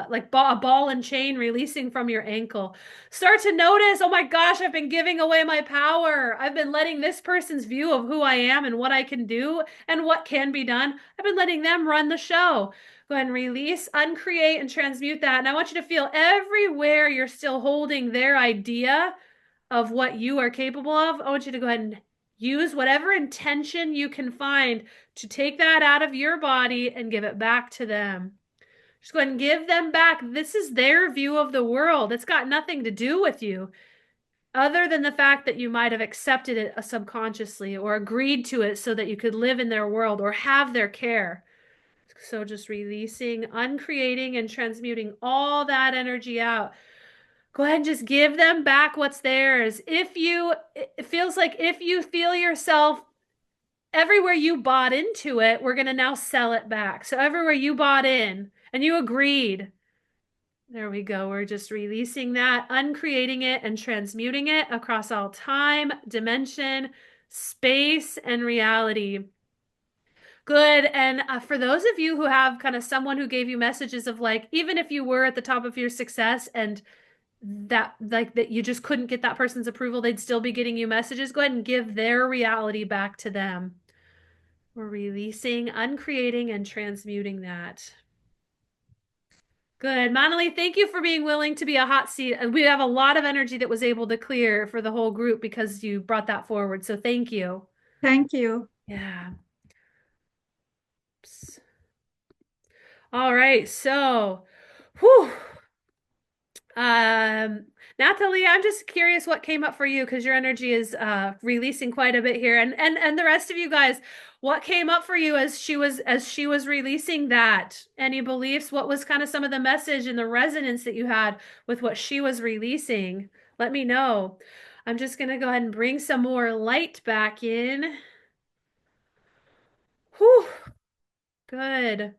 like a ball and chain releasing from your ankle. Start to notice, oh my gosh, I've been giving away my power. I've been letting this person's view of who I am and what I can do and what can be done. I've been letting them run the show. Go ahead and release, uncreate, and transmute that. And I want you to feel everywhere you're still holding their idea of what you are capable of. I want you to go ahead and use whatever intention you can find to take that out of your body and give it back to them. Just go ahead and give them back. This is their view of the world. It's got nothing to do with you, other than the fact that you might have accepted it subconsciously or agreed to it so that you could live in their world or have their care. So just releasing, uncreating, and transmuting all that energy out. Go ahead and just give them back what's theirs. It feels like if you feel yourself everywhere you bought into it, we're going to now sell it back. So everywhere you bought in and you agreed, there we go. We're just releasing that, uncreating it, and transmuting it across all time, dimension, space, and reality. Good. And for those of you who have kind of someone who gave you messages of like, even if you were at the top of your success and that like that you just couldn't get that person's approval, they'd still be getting you messages. Go ahead and give their reality back to them. We're releasing, uncreating, and transmuting that. Good. Manali, thank you for being willing to be a hot seat. We have a lot of energy that was able to clear for the whole group because you brought that forward. So thank you. Thank you. Yeah. Oops. All right. So, whew. Um, Natalie, I'm just curious what came up for you because your energy is releasing quite a bit here. And the rest of you guys, what came up for you as she was releasing that? Any beliefs? What was kind of some of the message and the resonance that you had with what she was releasing? Let me know. I'm just gonna go ahead and bring some more light back in. Whew, good.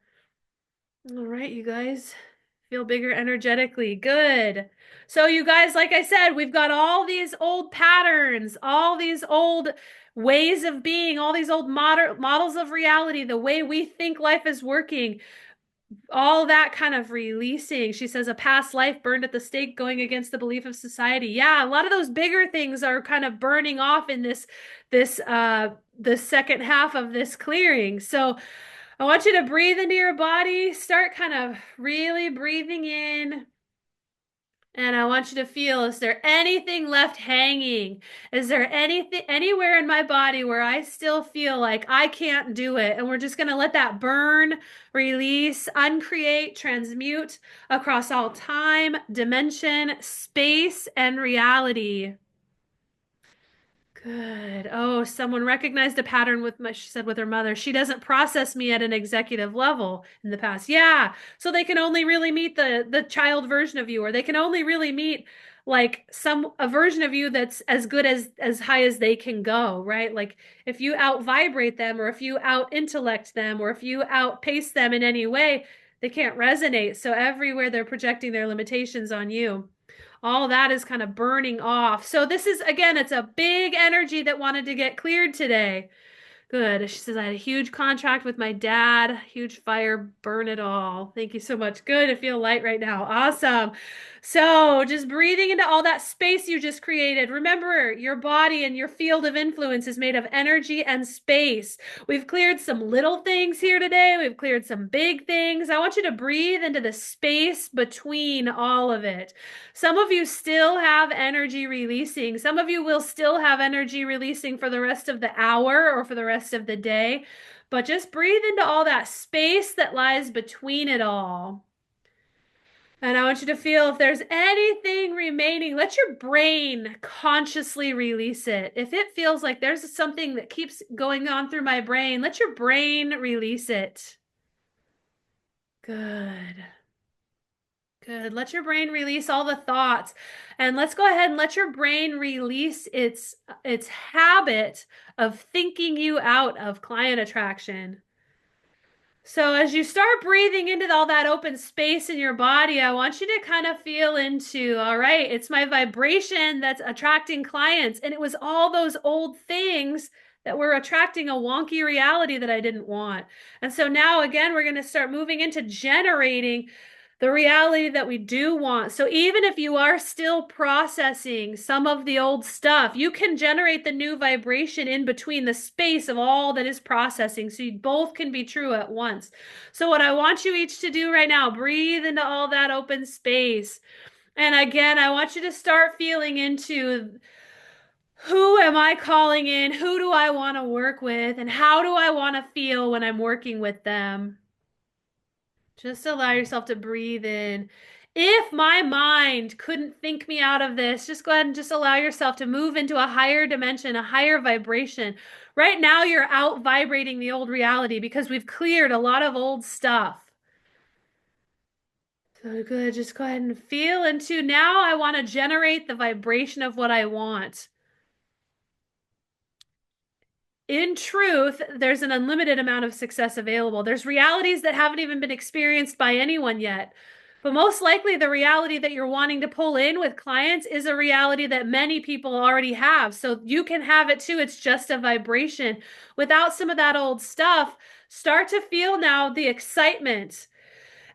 All right, you guys. Feel bigger energetically. Good. So, you guys, like I said, we've got all these old patterns, all these old ways of being, all these old models of reality, the way we think life is working, all that kind of releasing. She says a past life burned at the stake going against the belief of society. Yeah, a lot of those bigger things are kind of burning off in the second half of this clearing. So, I want you to breathe into your body, start kind of really breathing in. And I want you to feel, is there anything left hanging? Is there anything anywhere in my body where I still feel like I can't do it? And we're just going to let that burn, release, uncreate, transmute across all time, dimension, space, and reality. Good. Oh, someone recognized a pattern with she said with her mother. She doesn't process me at an executive level in the past. Yeah. So they can only really meet the child version of you, or they can only really meet like a version of you that's as good as high as they can go, right? Like if you out vibrate them, or if you out intellect them, or if you outpace them in any way, they can't resonate. So everywhere they're projecting their limitations on you, all that is kind of burning off. So this is, again, it's a big energy that wanted to get cleared today. Good. She says, I had a huge contract with my dad, huge fire, burn it all. Thank you so much. Good. I feel light right now. Awesome. So just breathing into all that space you just created. Remember, your body and your field of influence is made of energy and space. We've cleared some little things here today. We've cleared some big things. I want you to breathe into the space between all of it. Some of you still have energy releasing. Some of you will still have energy releasing for the rest of the hour or for the rest of the day. But just breathe into all that space that lies between it all. And I want you to feel if there's anything remaining, let your brain consciously release it. If it feels like there's something that keeps going on through my brain, let your brain release it. Good. Good. Let your brain release all the thoughts. And let's go ahead and let your brain release its habit of thinking you out of client attraction. So as you start breathing into all that open space in your body, I want you to kind of feel into, all right, it's my vibration that's attracting clients. And it was all those old things that were attracting a wonky reality that I didn't want. And so now again, we're going to start moving into generating the reality that we do want. So even if you are still processing some of the old stuff, you can generate the new vibration in between the space of all that is processing. So you both can be true at once. So what I want you each to do right now, breathe into all that open space. And again, I want you to start feeling into who am I calling in? Who do I want to work with? And how do I want to feel when I'm working with them? Just allow yourself to breathe in. If my mind couldn't think me out of this, just go ahead and just allow yourself to move into a higher dimension, a higher vibration. Right now, you're out vibrating the old reality because we've cleared a lot of old stuff. So good. Just go ahead and feel into now I want to generate the vibration of what I want. In truth, there's an unlimited amount of success available. There's realities that haven't even been experienced by anyone yet. But most likely, the reality that you're wanting to pull in with clients is a reality that many people already have. So you can have it too. It's just a vibration. Without some of that old stuff, start to feel now the excitement.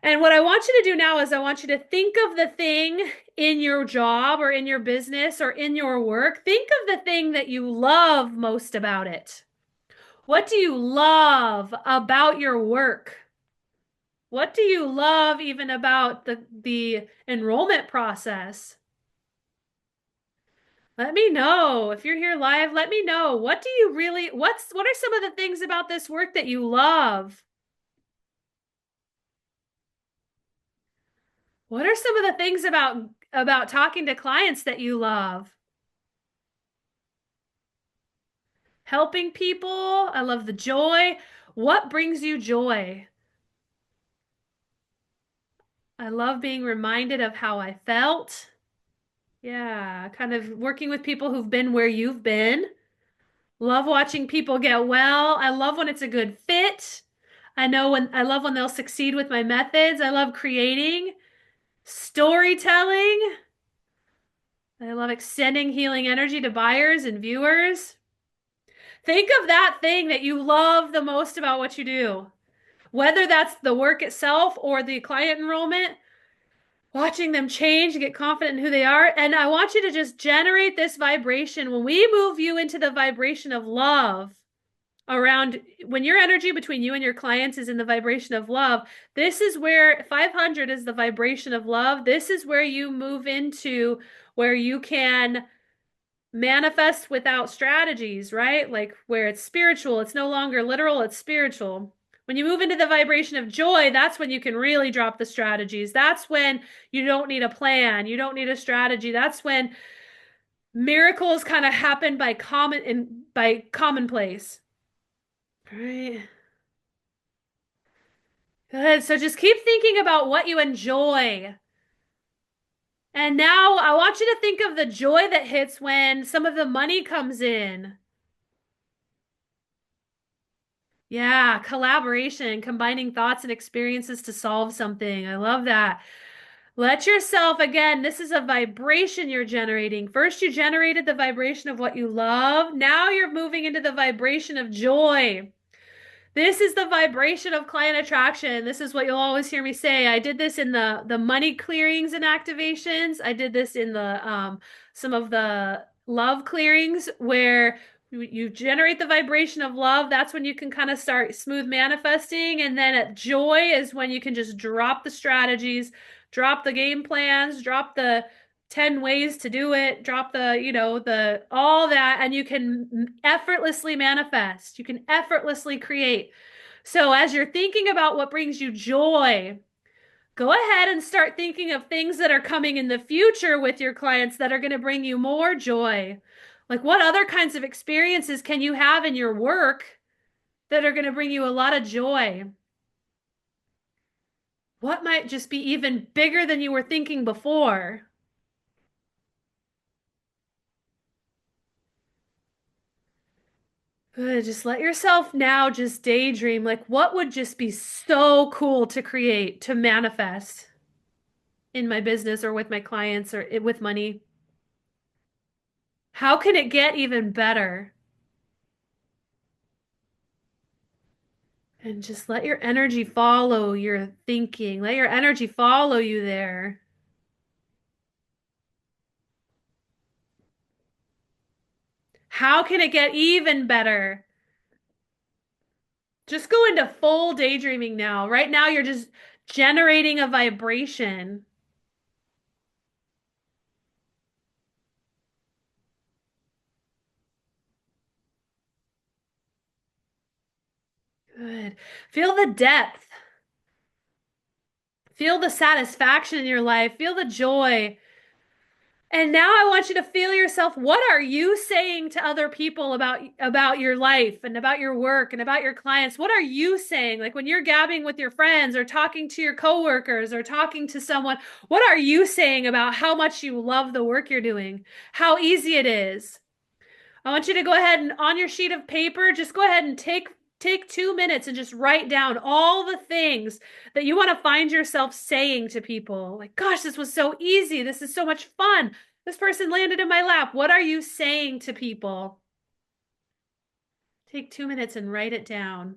And what I want you to do now is I want you to think of the thing in your job or in your business or in your work. Think of the thing that you love most about it. What do you love about your work? What do you love even about the enrollment process? Let me know. If you're here live, let me know. What do you really, what are some of the things about this work that you love? What are some of the things about talking to clients that you love? Helping people. I love the joy. What brings you joy? I love being reminded of how I felt. Yeah, kind of working with people who've been where you've been. Love watching people get well. I love when it's a good fit. I love when they'll succeed with my methods. I love creating, storytelling. I love extending healing energy to buyers and viewers. Think of that thing that you love the most about what you do, whether that's the work itself or the client enrollment, watching them change, get confident in who they are. And I want you to just generate this vibration. When we move you into the vibration of love, around when your energy between you and your clients is in the vibration of love, this is where 500 is the vibration of love. This is where you move into where you can manifest without strategies, right? Like where it's spiritual, it's no longer literal, it's spiritual. When you move into the vibration of joy, that's when you can really drop the strategies. That's when you don't need a plan, you don't need a strategy. That's when miracles kind of happen by commonplace. All right. Good. So just keep thinking about what you enjoy. And now I want you to think of the joy that hits when some of the money comes in. Yeah, collaboration, combining thoughts and experiences to solve something. I love that. Let yourself, again, this is a vibration you're generating. First, you generated the vibration of what you love. Now you're moving into the vibration of joy. This is the vibration of client attraction. This is what you'll always hear me say. I did this in the money clearings and activations. I did this in the some of the love clearings where you generate the vibration of love. That's when you can kind of start smooth manifesting. And then at joy is when you can just drop the strategies, drop the game plans, drop the 10 ways to do it, drop the all that, and you can effortlessly manifest. You can effortlessly create. So as you're thinking about what brings you joy, go ahead and start thinking of things that are coming in the future with your clients that are going to bring you more joy. Like what other kinds of experiences can you have in your work that are going to bring you a lot of joy? What might just be even bigger than you were thinking before? Good. Just let yourself now just daydream. Like, what would just be so cool to create, to manifest in my business or with my clients or with money? How can it get even better? And just let your energy follow your thinking. Let your energy follow you there. How can it get even better? Just go into full daydreaming now. Right now, you're just generating a vibration. Good. Feel the depth. Feel the satisfaction in your life. Feel the joy. And now I want you to feel yourself. What are you saying to other people about your life and about your work and about your clients? What are you saying? Like when you're gabbing with your friends or talking to your coworkers or talking to someone, what are you saying about how much you love the work you're doing? How easy it is. I want you to go ahead and on your sheet of paper, just go ahead and Take 2 minutes and just write down all the things that you want to find yourself saying to people. Like, gosh, this was so easy. This is so much fun. This person landed in my lap. What are you saying to people? Take 2 minutes and write it down.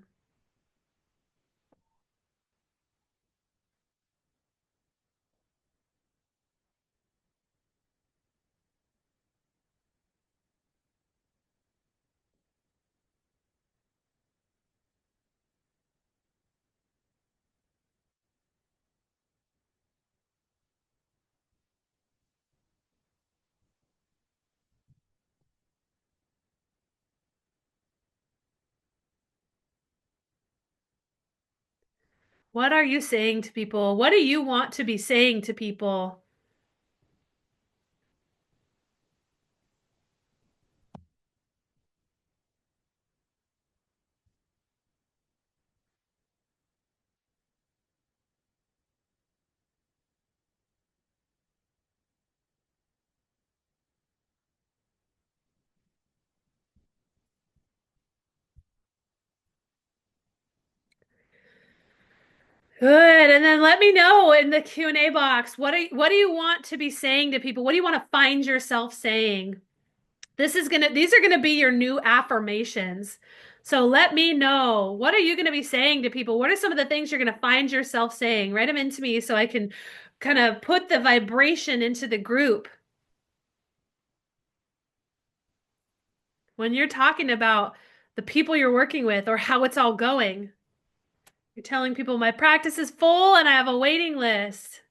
What are you saying to people? What do you want to be saying to people? Good. And then let me know in the Q&A box, what do you want to be saying to people? What do you want to find yourself saying? These are gonna be your new affirmations. So let me know, what are you gonna be saying to people? What are some of the things you're gonna find yourself saying? Write them into me so I can kind of put the vibration into the group. When you're talking about the people you're working with or how it's all going, you're telling people my practice is full and I have a waiting list.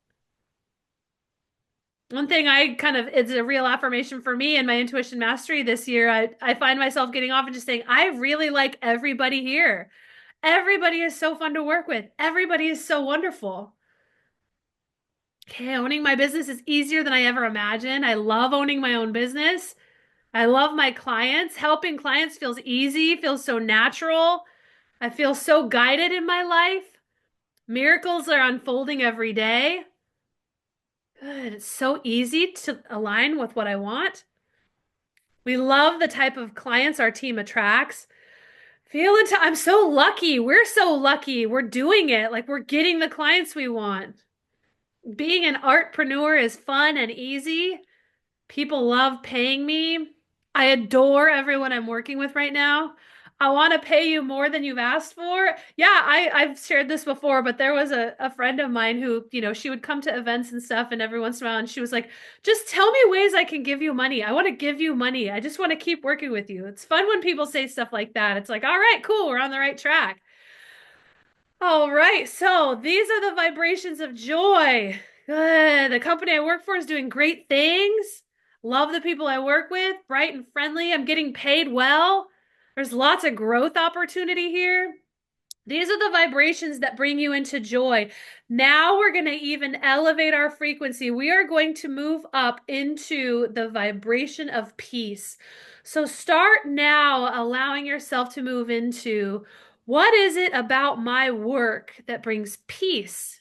One thing it's a real affirmation for me in my intuition mastery this year. I find myself getting off and just saying, I really like everybody here. Everybody is so fun to work with. Everybody is so wonderful. Okay, owning my business is easier than I ever imagined. I love owning my own business. I love my clients. Helping clients feels easy, feels so natural. I feel so guided in my life. Miracles are unfolding every day. Good. It's so easy to align with what I want. We love the type of clients our team attracts. I'm so lucky. We're so lucky. We're doing it. Like we're getting the clients we want. Being an artpreneur is fun and easy. People love paying me. I adore everyone I'm working with right now. I want to pay you more than you've asked for. Yeah, I've shared this before, but there was a friend of mine who, she would come to events and stuff, and every once in a while, and she was like, just tell me ways I can give you money. I want to give you money. I just want to keep working with you. It's fun when people say stuff like that. It's like, all right, cool, we're on the right track. All right, so these are the vibrations of joy. Good. The company I work for is doing great things. Love the people I work with, bright and friendly. I'm getting paid well. There's lots of growth opportunity here. These are the vibrations that bring you into joy. Now we're going to even elevate our frequency. We are going to move up into the vibration of peace. So start now allowing yourself to move into, what is it about my work that brings peace,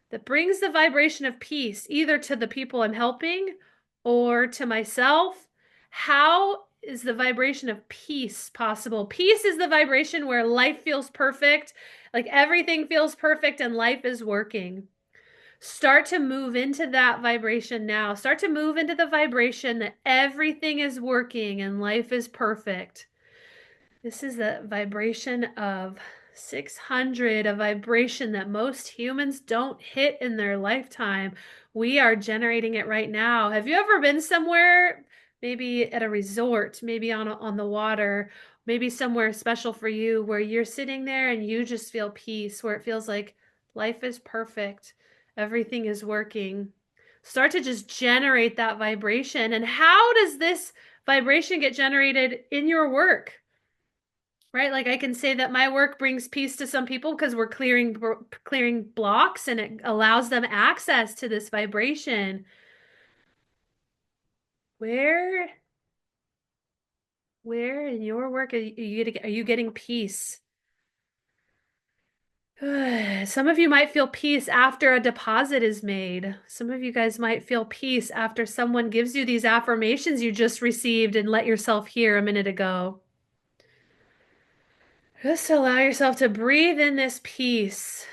that brings the vibration of peace, either to the people I'm helping or to myself? How is the vibration of peace possible? Peace is the vibration where life feels perfect, like everything feels perfect and life is working. Start to move into that vibration now. Start to move into the vibration that everything is working and life is perfect. This is the vibration of 600, a vibration that most humans don't hit in their lifetime. We are generating it right now. Have you ever been somewhere, maybe at a resort, maybe on the water, maybe somewhere special for you, where you're sitting there and you just feel peace, where it feels like life is perfect, everything is working? Start to just generate that vibration. And how does this vibration get generated in your work? Right? Like I can say that my work brings peace to some people because we're clearing blocks, and it allows them access to this vibration. Where where in your work are you getting peace? Good. Some of you might feel peace after a deposit is made. Some of you guys might feel peace after someone gives you these affirmations you just received and let yourself hear a minute ago. Just allow yourself to breathe in this peace.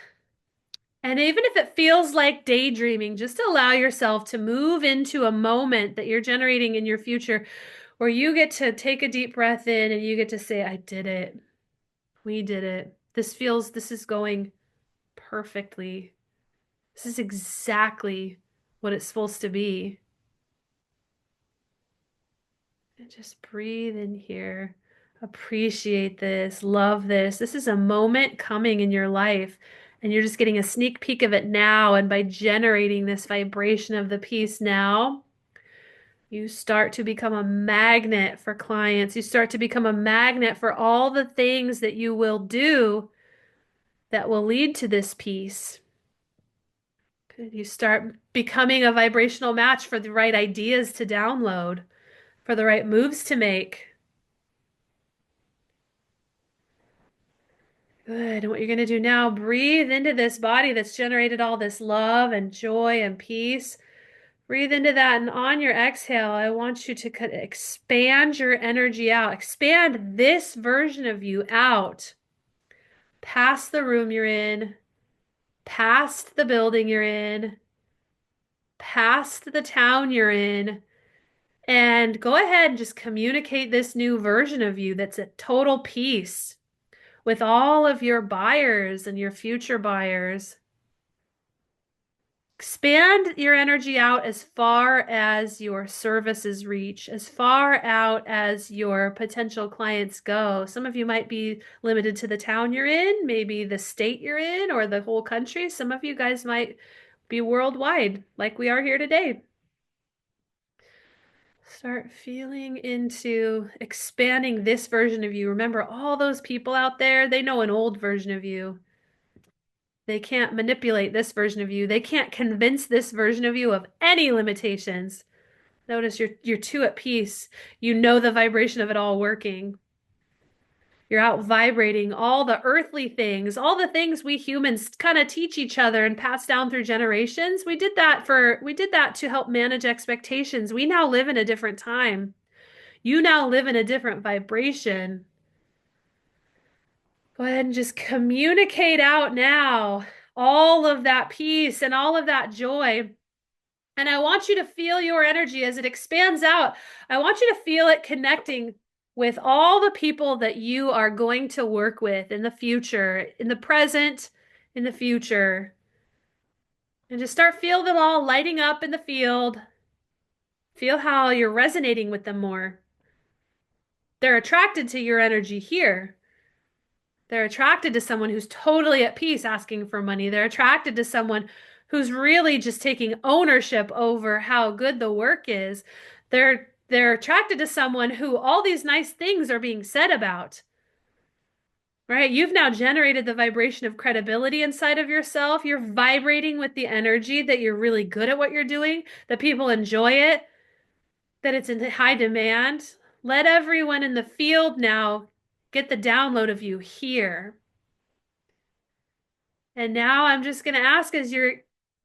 And even if it feels like daydreaming, just allow yourself to move into a moment that you're generating in your future where you get to take a deep breath in and you get to say, I did it. We did it. This is going perfectly. This is exactly what it's supposed to be. And just breathe in here. Appreciate this. Love this. This is a moment coming in your life, and you're just getting a sneak peek of it now. And by generating this vibration of the peace now, you start to become a magnet for clients. You start to become a magnet for all the things that you will do that will lead to this peace. You start becoming a vibrational match for the right ideas to download, for the right moves to make. Good. And what you're going to do now, breathe into this body that's generated all this love and joy and peace. Breathe into that. And on your exhale, I want you to expand your energy out. Expand this version of you out past the room you're in, past the building you're in, past the town you're in. And go ahead and just communicate this new version of you that's at total peace with all of your buyers and your future buyers. Expand your energy out as far as your services reach, as far out as your potential clients go. Some of you might be limited to the town you're in, maybe the state you're in, or the whole country. Some of you guys might be worldwide, like we are here today. Start feeling into expanding this version of you. Remember, all those people out there, they know an old version of you. They can't manipulate this version of you. They can't convince this version of you of any limitations. Notice you're too at peace. You know the vibration of it all working. You're out vibrating all the earthly things, all the things we humans kind of teach each other and pass down through generations. We did that to help manage expectations. We now live in a different time. You now live in a different vibration. Go ahead and just communicate out now all of that peace and all of that joy. And I want you to feel your energy as it expands out. I want you to feel it connecting with all the people that you are going to work with in the future, in the present, in the future. And just start feel them all lighting up in the field. Feel how you're resonating with them more. They're attracted to your energy here. They're attracted to someone who's totally at peace asking for money. They're attracted to someone who's really just taking ownership over how good the work is. They're attracted to someone who all these nice things are being said about. Right? You've now generated the vibration of credibility inside of yourself. You're vibrating with the energy that you're really good at what you're doing, that people enjoy it, that it's in high demand. Let everyone in the field now get the download of you here. And now I'm just going to ask, as you're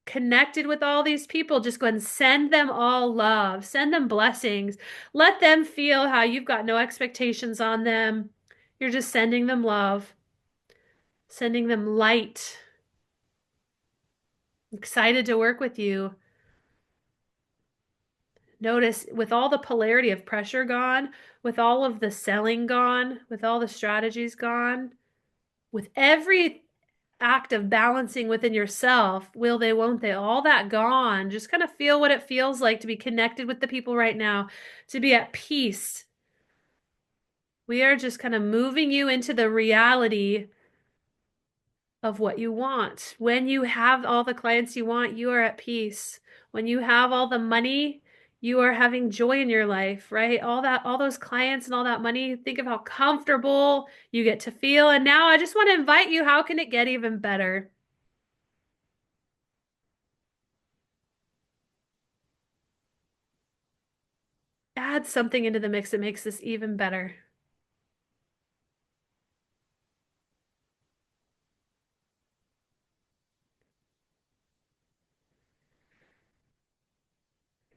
connected with all these people, just go ahead and send them all love, send them blessings. Let them feel how you've got no expectations on them. You're just sending them love, sending them light. Excited to work with you. Notice with all the polarity of pressure gone, with all of the selling gone, with all the strategies gone, with every act of balancing within yourself, will they, won't they, all that gone. Just kind of feel what it feels like to be connected with the people right now, to be at peace. We are just kind of moving you into the reality of what you want. When you have all the clients you want, you are at peace. When you have all the money, you are having joy in your life, right? All those clients and all that money, think of how comfortable you get to feel. And now I just want to invite you, how can it get even better? Add something into the mix that makes this even better.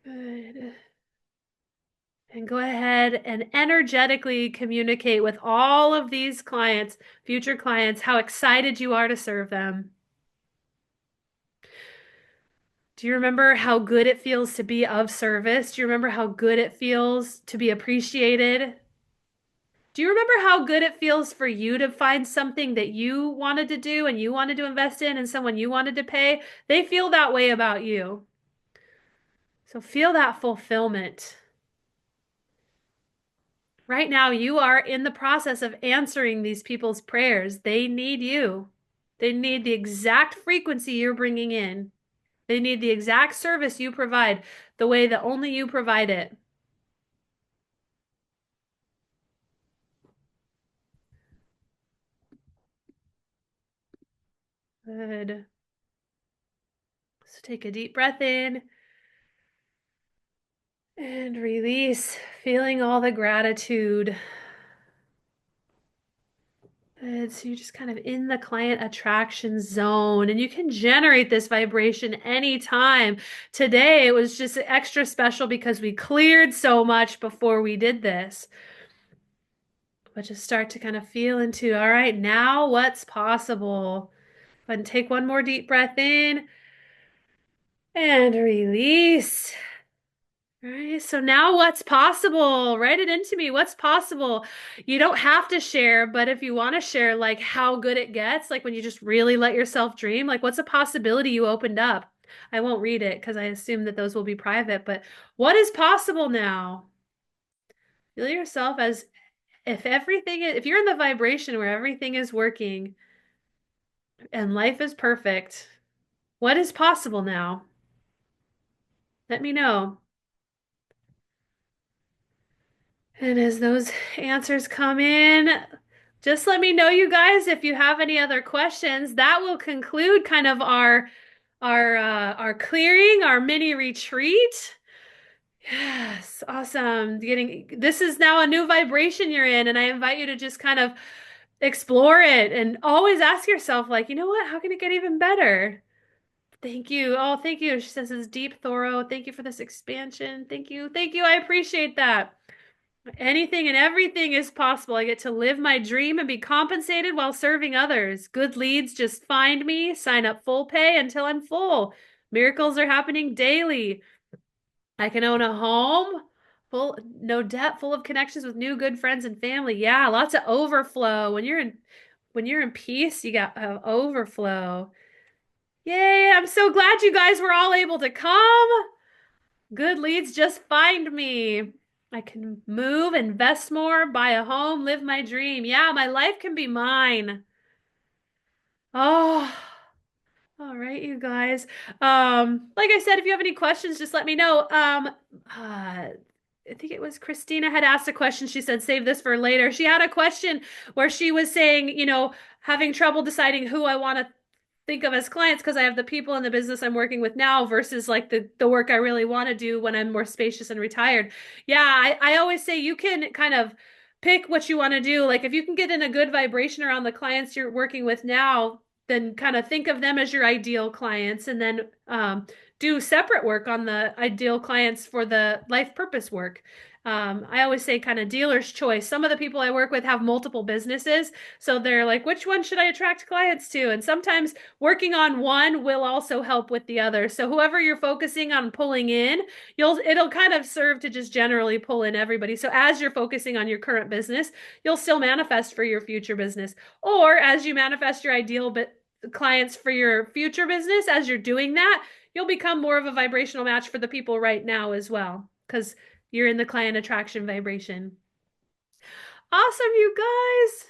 Good. And go ahead and energetically communicate with all of these clients, future clients, how excited you are to serve them. Do you remember how good it feels to be of service? Do you remember how good it feels to be appreciated? Do you remember how good it feels for you to find something that you wanted to do and you wanted to invest in and someone you wanted to pay? They feel that way about you. So feel that fulfillment. Right now, you are in the process of answering these people's prayers. They need you. They need the exact frequency you're bringing in. They need the exact service you provide, the way that only you provide it. Good. So take a deep breath in and release, feeling all the gratitude. Good. So you're just kind of in the client attraction zone, and you can generate this vibration anytime. Today, it was just extra special because we cleared so much before we did this. But just start to kind of feel into, all right, now what's possible? And take one more deep breath in and release. All right, so now what's possible? Write it into me. What's possible? You don't have to share, but if you want to share, like how good it gets, like when you just really let yourself dream, like what's a possibility you opened up? I won't read it because I assume that those will be private, but what is possible now? Feel yourself as if everything is, if you're in the vibration where everything is working and life is perfect, what is possible now? Let me know. And as those answers come in, just let me know, you guys, if you have any other questions. That will conclude kind of our clearing, our mini retreat. Yes, awesome. This is now a new vibration you're in, and I invite you to just kind of explore it and always ask yourself, like, you know what? How can it get even better? Thank you. Oh, thank you. She says it's deep, thorough. Thank you for this expansion. Thank you. Thank you. I appreciate that. Anything and everything is possible. I get to live my dream and be compensated while serving others. Good leads just find me, sign up full pay until I'm full. Miracles are happening daily. I can own a home, full, no debt, full of connections with new good friends and family. Yeah, lots of overflow. When you're in peace, you got overflow. Yay, I'm so glad you guys were all able to come. Good leads just find me. I can move, invest more, buy a home, live my dream. Yeah, my life can be mine. Oh, all right, you guys. Like I said, if you have any questions, just let me know. I think it was Christina had asked a question. She said, save this for later. She had a question where she was saying, having trouble deciding who I want to think of as clients because I have the people in the business I'm working with now versus like the work I really want to do when I'm more spacious and retired. Yeah, I always say you can kind of pick what you want to do. Like if you can get in a good vibration around the clients you're working with now, then kind of think of them as your ideal clients and then do separate work on the ideal clients for the life purpose work. I always say kind of dealer's choice. Some of the people I work with have multiple businesses, so they're like, which one should I attract clients to? And sometimes working on one will also help with the other. So whoever you're focusing on pulling in, it'll kind of serve to just generally pull in everybody. So as you're focusing on your current business, you'll still manifest for your future business. Or as you manifest your ideal clients for your future business, as you're doing that, you'll become more of a vibrational match for the people right now as well, because you're in the client attraction vibration. Awesome, you guys.